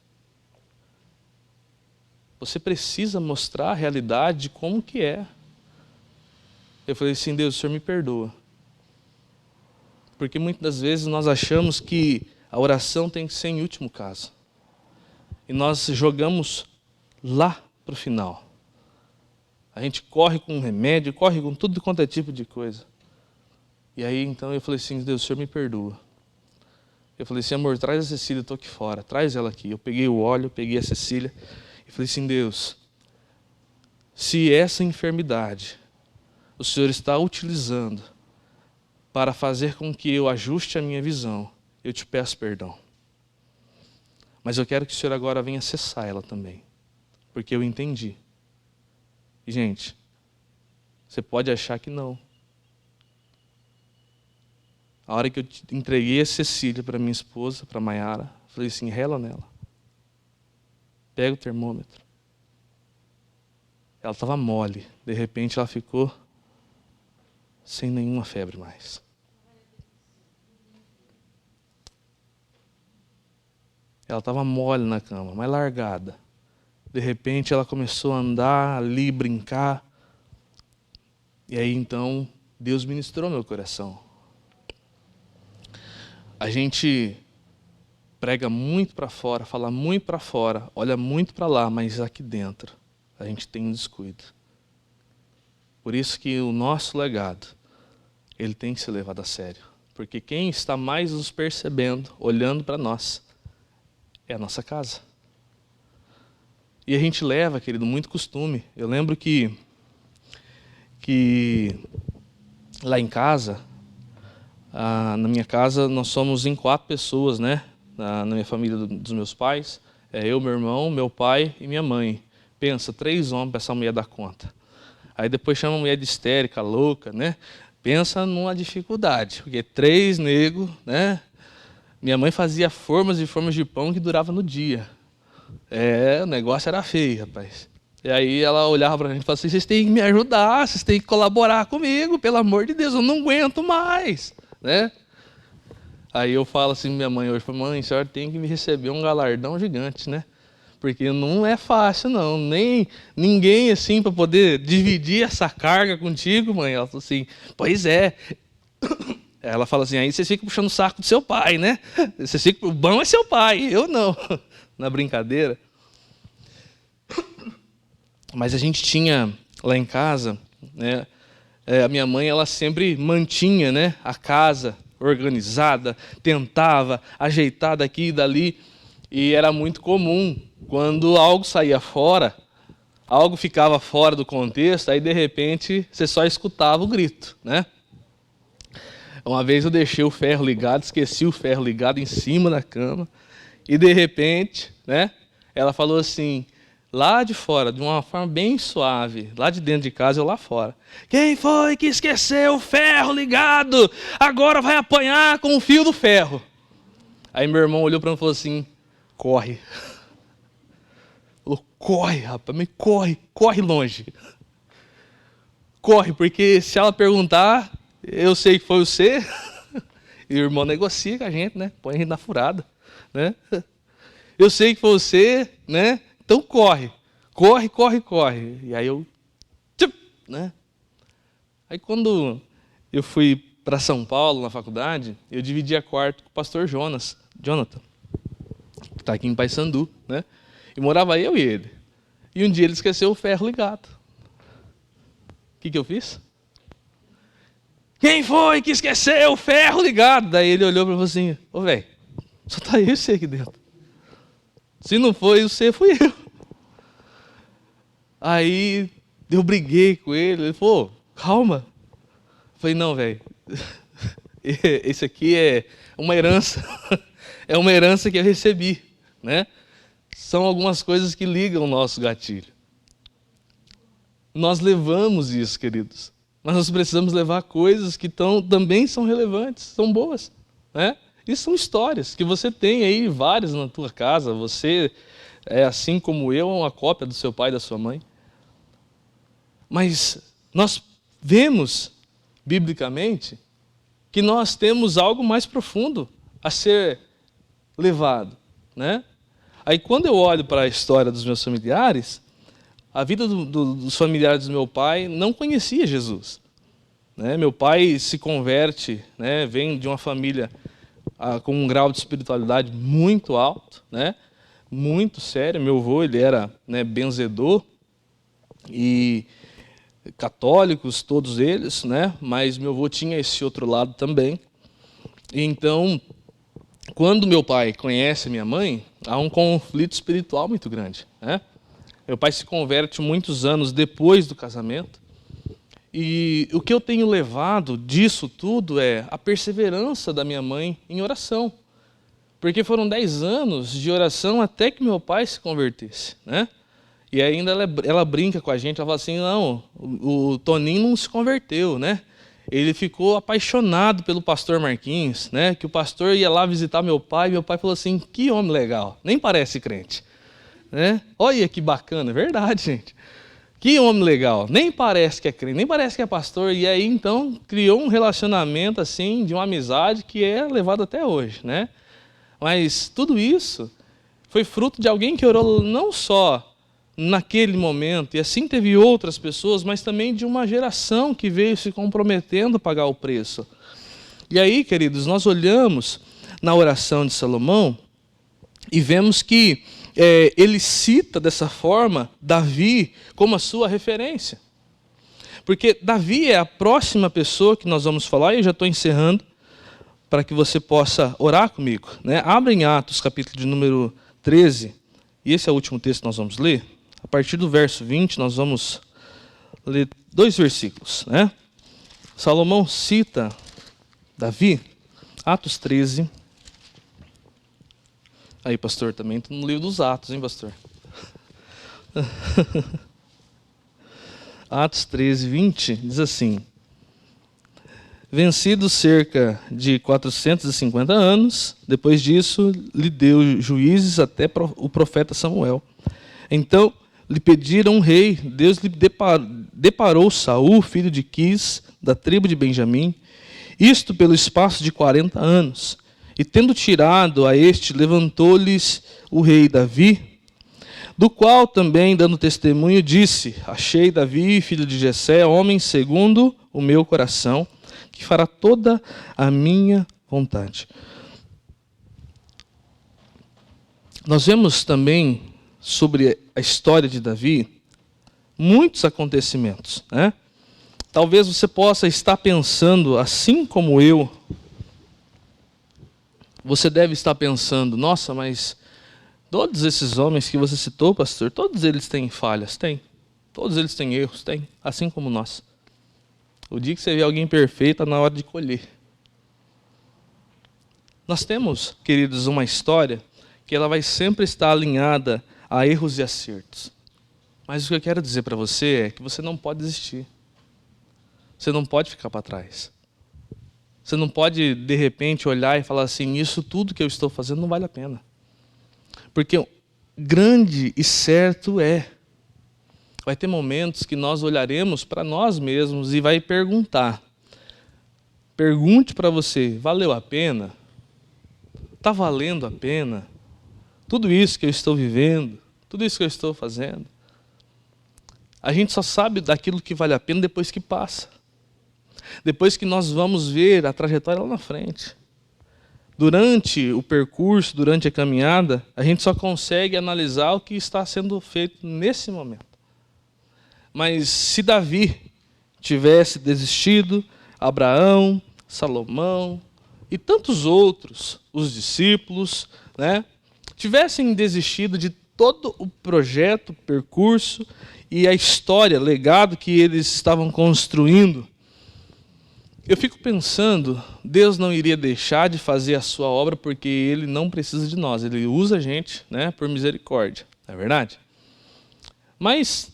Você precisa mostrar a realidade de como que é. Eu falei assim: Deus, o Senhor me perdoa. Porque muitas das vezes nós achamos que a oração tem que ser em último caso. E nós jogamos lá para o final. A gente corre com remédio, corre com tudo quanto é tipo de coisa. E aí então eu falei assim: Deus, o Senhor me perdoa. Eu falei assim: amor, traz a Cecília, eu estou aqui fora, traz ela aqui. Eu peguei o óleo, peguei a Cecília e falei assim: Deus, se essa enfermidade o Senhor está utilizando para fazer com que eu ajuste a minha visão, eu te peço perdão. Mas eu quero que o Senhor agora venha cessar ela também, porque eu entendi. E, gente, você pode achar que não. A hora que eu entreguei a Cecília para minha esposa, para a Maiara, falei assim: rela nela. Pega o termômetro. Ela estava mole. De repente ela ficou sem nenhuma febre mais. Ela estava mole na cama, mas largada. De repente ela começou a andar ali, brincar. E aí então Deus ministrou meu coração. A gente prega muito para fora, fala muito para fora, olha muito para lá, mas aqui dentro a gente tem um descuido. Por isso que o nosso legado, ele tem que ser levado a sério. Porque quem está mais nos percebendo, olhando para nós, é a nossa casa. E a gente leva, querido, muito costume. Eu lembro que lá em casa, na minha casa, nós somos em 4 pessoas, né? Na minha família dos meus pais. Eu, meu irmão, meu pai e minha mãe. Pensa, 3 homens para essa mulher dar conta. Aí depois chama a mulher de histérica, louca, né? Pensa numa dificuldade, porque 3 negros, né? Minha mãe fazia formas e formas de pão que durava no dia. O negócio era feio, rapaz. E aí ela olhava pra gente e falava assim: vocês têm que me ajudar, vocês têm que colaborar comigo, pelo amor de Deus, eu não aguento mais, né? Aí eu falo assim pra minha mãe hoje: mãe, a senhora tem que me receber um galardão gigante, né? Porque não é fácil, não. Nem ninguém assim para poder dividir essa carga contigo, mãe. Ela falou assim: pois é. Ela fala assim: aí você fica puxando o saco do seu pai, né? O bom é seu pai, eu não. Na brincadeira. Mas a gente tinha lá em casa, né? A minha mãe, ela sempre mantinha, né, a casa organizada, tentava ajeitar daqui e dali. E era muito comum, quando algo saía fora, algo ficava fora do contexto, aí de repente você só escutava o grito, né? Uma vez eu deixei o ferro ligado, esqueci o ferro ligado em cima da cama, e de repente, né, ela falou assim, lá de fora, de uma forma bem suave, lá de dentro de casa, eu lá fora: quem foi que esqueceu o ferro ligado? Agora vai apanhar com o fio do ferro. Aí meu irmão olhou para mim e falou assim: corre. Falou: corre, rapaz, mas corre longe. Corre, porque se ela perguntar, eu sei que foi você. E o irmão negocia com a gente, né? Põe a gente na furada, né? Eu sei que foi você, né? Então corre. Corre. E aí eu, né? Aí quando eu fui para São Paulo, na faculdade, eu dividia quarto com o pastor Jonathan, que está aqui em Paysandu, né? E morava eu e ele. E um dia ele esqueceu o ferro ligado. O que eu fiz? Quem foi que esqueceu o ferro ligado? Daí ele olhou para mim assim, ô velho, só está eu e você aqui dentro. Se não foi você, fui eu. Aí eu briguei com ele falou, calma. Eu falei, não, velho, esse aqui é uma herança. É uma herança que eu recebi, né? São algumas coisas que ligam o nosso gatilho. Nós levamos isso, queridos. Mas nós precisamos levar coisas que também são relevantes, são boas, né? E são histórias que você tem aí várias na tua casa. Você é assim como eu, uma cópia do seu pai e da sua mãe. Mas nós vemos, biblicamente, que nós temos algo mais profundo a ser levado, né? Aí quando eu olho para a história dos meus familiares, a vida dos familiares do meu pai não conhecia Jesus, né? Meu pai se converte, né? Vem de uma família com um grau de espiritualidade muito alto, né? Muito sério. Meu avô, ele era, né, benzedor e católicos, todos eles, né? Mas meu avô tinha esse outro lado também. E então, quando meu pai conhece minha mãe, há um conflito espiritual muito grande, né? Meu pai se converte muitos anos depois do casamento. E o que eu tenho levado disso tudo é a perseverança da minha mãe em oração. Porque foram 10 anos de oração até que meu pai se convertesse, né? E ainda ela brinca com a gente, ela fala assim, não, o Toninho não se converteu, né? Ele ficou apaixonado pelo pastor Marquinhos, né? Que o pastor ia lá visitar meu pai falou assim, que homem legal, nem parece crente, né? Olha que bacana, é verdade, gente. Que homem legal, nem parece que é crente, nem parece que é pastor. E aí, então, criou um relacionamento, assim, de uma amizade que é levado até hoje, né? Mas tudo isso foi fruto de alguém que orou não só naquele momento, e assim teve outras pessoas, mas também de uma geração que veio se comprometendo a pagar o preço. E aí, queridos, nós olhamos na oração de Salomão e vemos que ele cita dessa forma Davi como a sua referência. Porque Davi é a próxima pessoa que nós vamos falar, e eu já estou encerrando, para que você possa orar comigo, né? Abra em Atos, capítulo de número 13, e esse é o último texto que nós vamos ler. A partir do verso 20, nós vamos ler 2 versículos, né? Salomão cita Davi, Atos 13. Aí, pastor, também estou no livro dos Atos, hein, pastor? Atos 13, 20, diz assim: vencidos cerca de 450 anos, depois disso, lhe deu juízes até o profeta Samuel. Então, lhe pediram um rei. Deus lhe deparou Saul, filho de Quis, da tribo de Benjamim, isto pelo espaço de 40 anos. E tendo tirado a este, levantou-lhes o rei Davi, do qual também, dando testemunho, disse: achei Davi, filho de Jessé, homem segundo o meu coração, que fará toda a minha vontade. Nós vemos também sobre a história de Davi muitos acontecimentos, né? Talvez você possa estar pensando, assim como eu, você deve estar pensando, nossa, mas todos esses homens que você citou, pastor, todos eles têm falhas? Tem. Todos eles têm erros? Tem. Assim como nós. O dia que você vê alguém perfeito, é na hora de colher. Nós temos, queridos, uma história que ela vai sempre estar alinhada a erros e acertos. Mas o que eu quero dizer para você é que você não pode desistir. Você não pode ficar para trás. Você não pode, de repente, olhar e falar assim, isso tudo que eu estou fazendo não vale a pena. Porque grande e certo vai ter momentos que nós olharemos para nós mesmos e vai perguntar. Pergunte para você, valeu a pena? Está valendo a pena? Tudo isso que eu estou vivendo, tudo isso que eu estou fazendo? A gente só sabe daquilo que vale a pena depois que passa. Depois que nós vamos ver a trajetória lá na frente. Durante o percurso, durante a caminhada, a gente só consegue analisar o que está sendo feito nesse momento. Mas se Davi tivesse desistido Abraão, Salomão e tantos outros, os discípulos, né, tivessem desistido de todo o projeto, percurso e a história, legado que eles estavam construindo, eu fico pensando, Deus não iria deixar de fazer a sua obra porque Ele não precisa de nós, Ele usa a gente, né, por misericórdia, não é verdade? Mas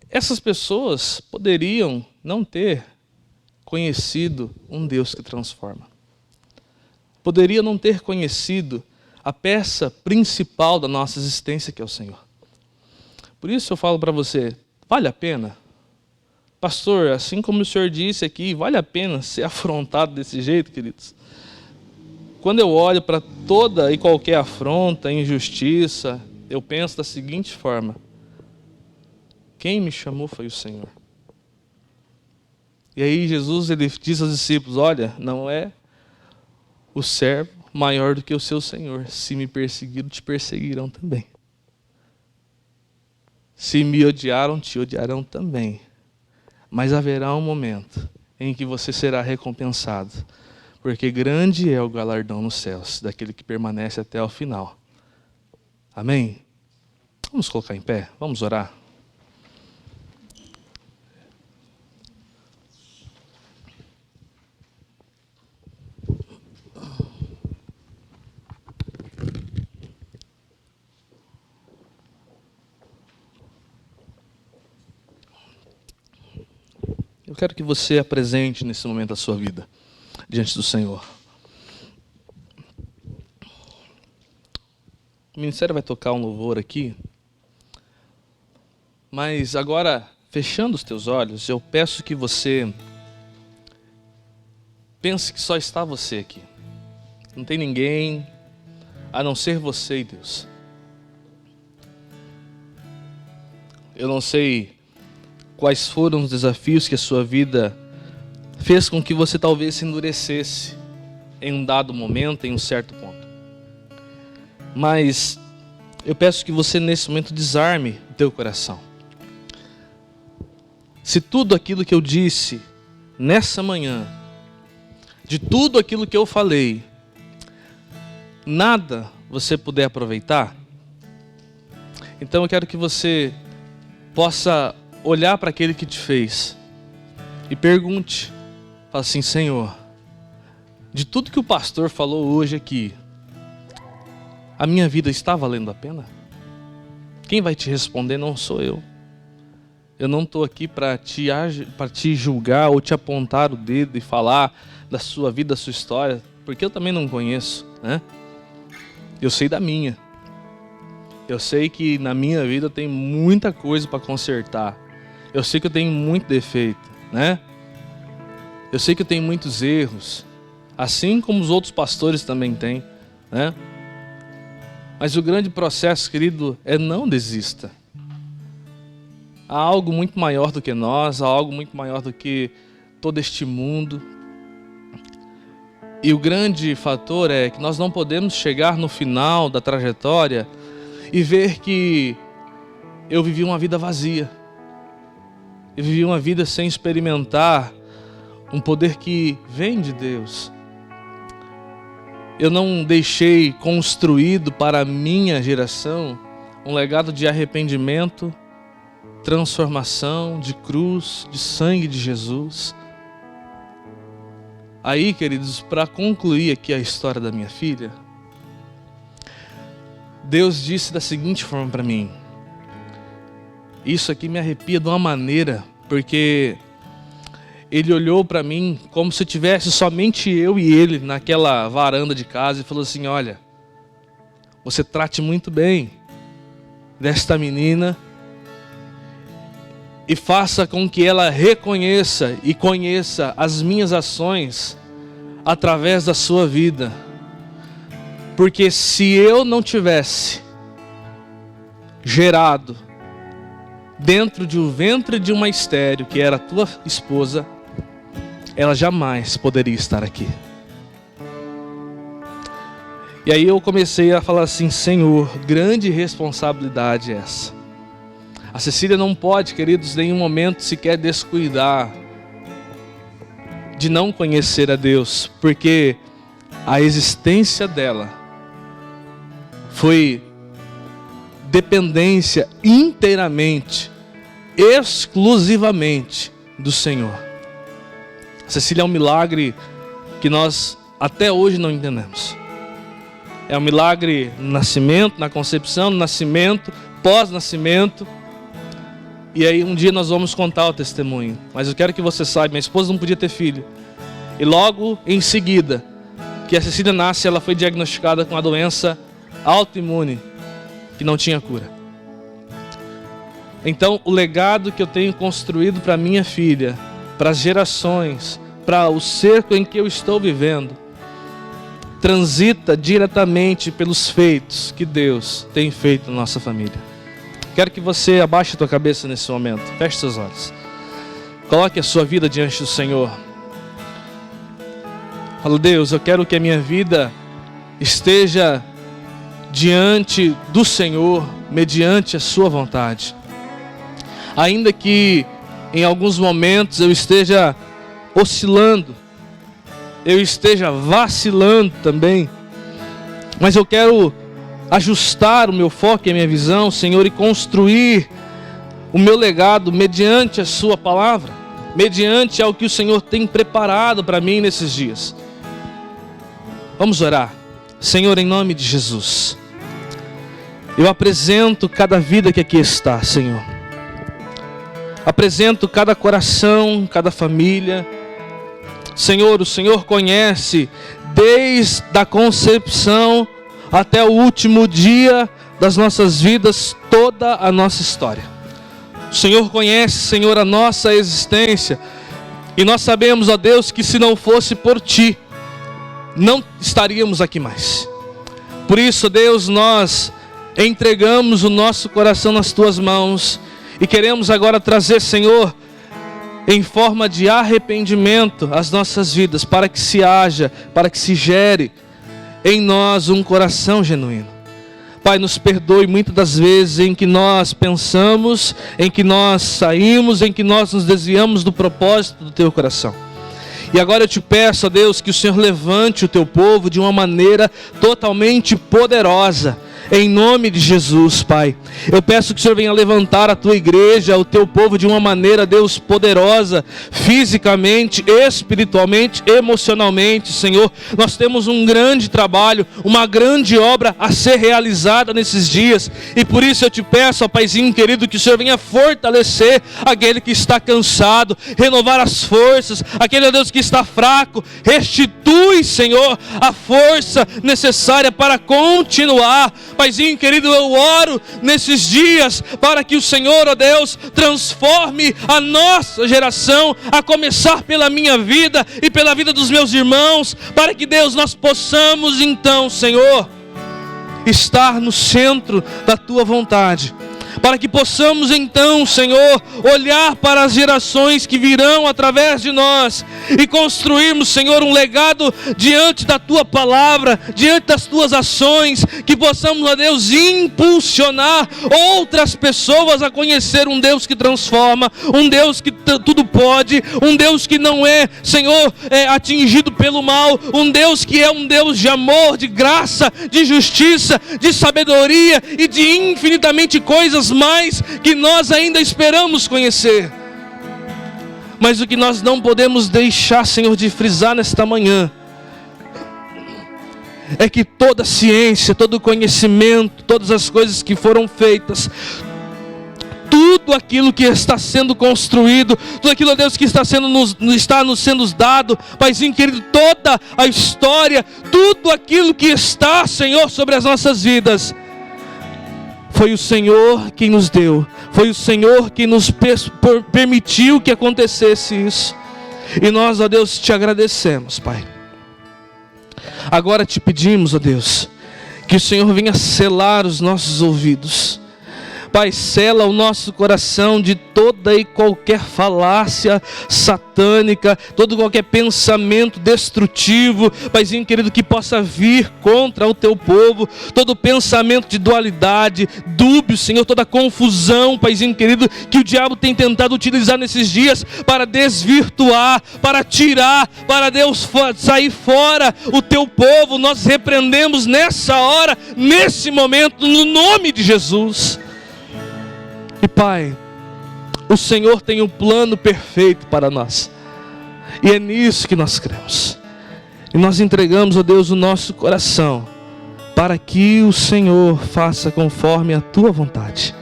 essas pessoas poderiam não ter conhecido um Deus que transforma. Poderiam não ter conhecido a peça principal da nossa existência, que é o Senhor. Por isso eu falo para você, vale a pena? Pastor, assim como o senhor disse aqui, vale a pena ser afrontado desse jeito, queridos? Quando eu olho para toda e qualquer afronta, injustiça, eu penso da seguinte forma: quem me chamou foi o Senhor. E aí Jesus ele diz aos discípulos, olha, não é o servo maior do que o seu Senhor. Se me perseguiram, te perseguirão também. Se me odiaram, te odiarão também. Mas haverá um momento em que você será recompensado, porque grande é o galardão nos céus, daquele que permanece até o final. Amém? Vamos colocar em pé, vamos orar. Eu quero que você apresente nesse momento a sua vida diante do Senhor. O ministério vai tocar um louvor aqui, mas agora, fechando os teus olhos, eu peço que você pense que só está você aqui. Não tem ninguém a não ser você e Deus. Eu não sei quais foram os desafios que a sua vida fez com que você talvez se endurecesse em um dado momento, em um certo ponto. Mas eu peço que você nesse momento desarme o teu coração. Se tudo aquilo que eu disse nessa manhã, de tudo aquilo que eu falei, nada você puder aproveitar, então eu quero que você possa olhar para aquele que te fez e pergunte, fala assim, Senhor, de tudo que o pastor falou hoje aqui, a minha vida está valendo a pena? Quem vai te responder não sou eu. Eu não estou aqui para te julgar ou te apontar o dedo e falar da sua vida, da sua história, porque eu também não conheço, né? Eu sei da minha. Eu sei que na minha vida tem muita coisa para consertar. Eu sei que eu tenho muito defeito, né? Eu sei que eu tenho muitos erros, assim como os outros pastores também têm, né? Mas o grande processo, querido, é não desista. Há algo muito maior do que nós, há algo muito maior do que todo este mundo. E o grande fator é que nós não podemos chegar no final da trajetória e ver que eu vivi uma vida vazia. Eu vivi uma vida sem experimentar um poder que vem de Deus. Eu não deixei construído para a minha geração um legado de arrependimento, transformação, de cruz, de sangue de Jesus. Aí, queridos, para concluir aqui a história da minha filha, Deus disse da seguinte forma para mim. Isso aqui me arrepia de uma maneira, porque Ele olhou para mim como se tivesse somente eu e Ele naquela varanda de casa e falou assim, olha, você trate muito bem desta menina e faça com que ela reconheça e conheça as minhas ações através da sua vida. Porque se eu não tivesse gerado dentro de um ventre de uma estéril, que era a tua esposa, ela jamais poderia estar aqui. E aí eu comecei a falar assim, Senhor, grande responsabilidade é essa. A Cecília não pode, queridos, em nenhum momento sequer descuidar de não conhecer a Deus, porque a existência dela foi dependência inteiramente, exclusivamente do Senhor. Cecília é um milagre que nós até hoje não entendemos. É um milagre no nascimento, na concepção, no nascimento, pós-nascimento. E aí um dia nós vamos contar o testemunho. Mas eu quero que você saiba, minha esposa não podia ter filho. E logo em seguida que a Cecília nasce, ela foi diagnosticada com uma doença autoimune que não tinha cura. Então o legado que eu tenho construído para minha filha, para as gerações, para o cerco em que eu estou vivendo, transita diretamente pelos feitos que Deus tem feito na nossa família. Quero que você abaixe a tua cabeça nesse momento. Feche seus olhos. Coloque a sua vida diante do Senhor. Fala: Deus, eu quero que a minha vida esteja diante do Senhor, mediante a sua vontade. Ainda que em alguns momentos eu esteja oscilando, eu esteja vacilando também, mas eu quero ajustar o meu foco e a minha visão, Senhor, e construir o meu legado mediante a sua palavra, mediante ao que o Senhor tem preparado para mim nesses dias. Vamos orar. Senhor, em nome de Jesus, eu apresento cada vida que aqui está, Senhor. Apresento cada coração, cada família. Senhor, o Senhor conhece desde a concepção até o último dia das nossas vidas, toda a nossa história. O Senhor conhece, Senhor, a nossa existência. E nós sabemos, ó Deus, que se não fosse por Ti, não estaríamos aqui mais. Por isso, Deus, nós entregamos o nosso coração nas Tuas mãos e queremos agora trazer, Senhor, em forma de arrependimento as nossas vidas, para que se haja, para que se gere em nós um coração genuíno. Pai, nos perdoe muitas das vezes em que nós pensamos, em que nós saímos, em que nós nos desviamos do propósito do Teu coração. E agora eu te peço, ó Deus, que o Senhor levante o Teu povo de uma maneira totalmente poderosa. Em nome de Jesus, Pai, eu peço que o Senhor venha levantar a Tua igreja, o Teu povo de uma maneira, Deus, poderosa, fisicamente, espiritualmente, emocionalmente, Senhor. Nós temos um grande trabalho, uma grande obra a ser realizada nesses dias, e por isso eu te peço, ó Paizinho querido, que o Senhor venha fortalecer aquele que está cansado, renovar as forças, aquele, ó Deus, que está fraco. Restitui, Senhor, a força necessária para continuar. Paizinho querido, eu oro nesses dias para que o Senhor, ó Deus, transforme a nossa geração, a começar pela minha vida e pela vida dos meus irmãos, para que, Deus, nós possamos então, Senhor, estar no centro da Tua vontade. Para que possamos então, Senhor, olhar para as gerações que virão através de nós e construirmos, Senhor, um legado diante da Tua palavra, diante das Tuas ações, que possamos, ó Deus, impulsionar outras pessoas a conhecer um Deus que transforma, um Deus que tudo pode, um Deus que não é, Senhor, atingido pelo mal, um Deus que é um Deus de amor, de graça, de justiça, de sabedoria e de infinitamente coisas mais que nós ainda esperamos conhecer. Mas o que nós não podemos deixar, Senhor, de frisar nesta manhã é que toda ciência, todo conhecimento, todas as coisas que foram feitas, tudo aquilo que está sendo construído, tudo aquilo, Deus, que está nos sendo dado, Paizinho querido, toda a história, tudo aquilo que está, Senhor, sobre as nossas vidas, foi o Senhor quem nos deu, foi o Senhor quem nos permitiu que acontecesse isso. E nós, ó Deus, te agradecemos, Pai. Agora te pedimos, ó Deus, que o Senhor venha selar os nossos ouvidos, Pai, sela o nosso coração de toda e qualquer falácia satânica, todo qualquer pensamento destrutivo, Paizinho querido, que possa vir contra o teu povo, todo pensamento de dualidade, dúbio, Senhor, toda confusão, Paizinho querido, que o diabo tem tentado utilizar nesses dias para desvirtuar, para tirar, para Deus sair fora o teu povo. Nós repreendemos nessa hora, nesse momento, no nome de Jesus. E Pai, o Senhor tem um plano perfeito para nós, e é nisso que nós cremos, e nós entregamos, ó Deus, o nosso coração, para que o Senhor faça conforme a tua vontade,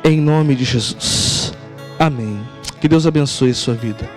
em nome de Jesus, amém. Que Deus abençoe a sua vida.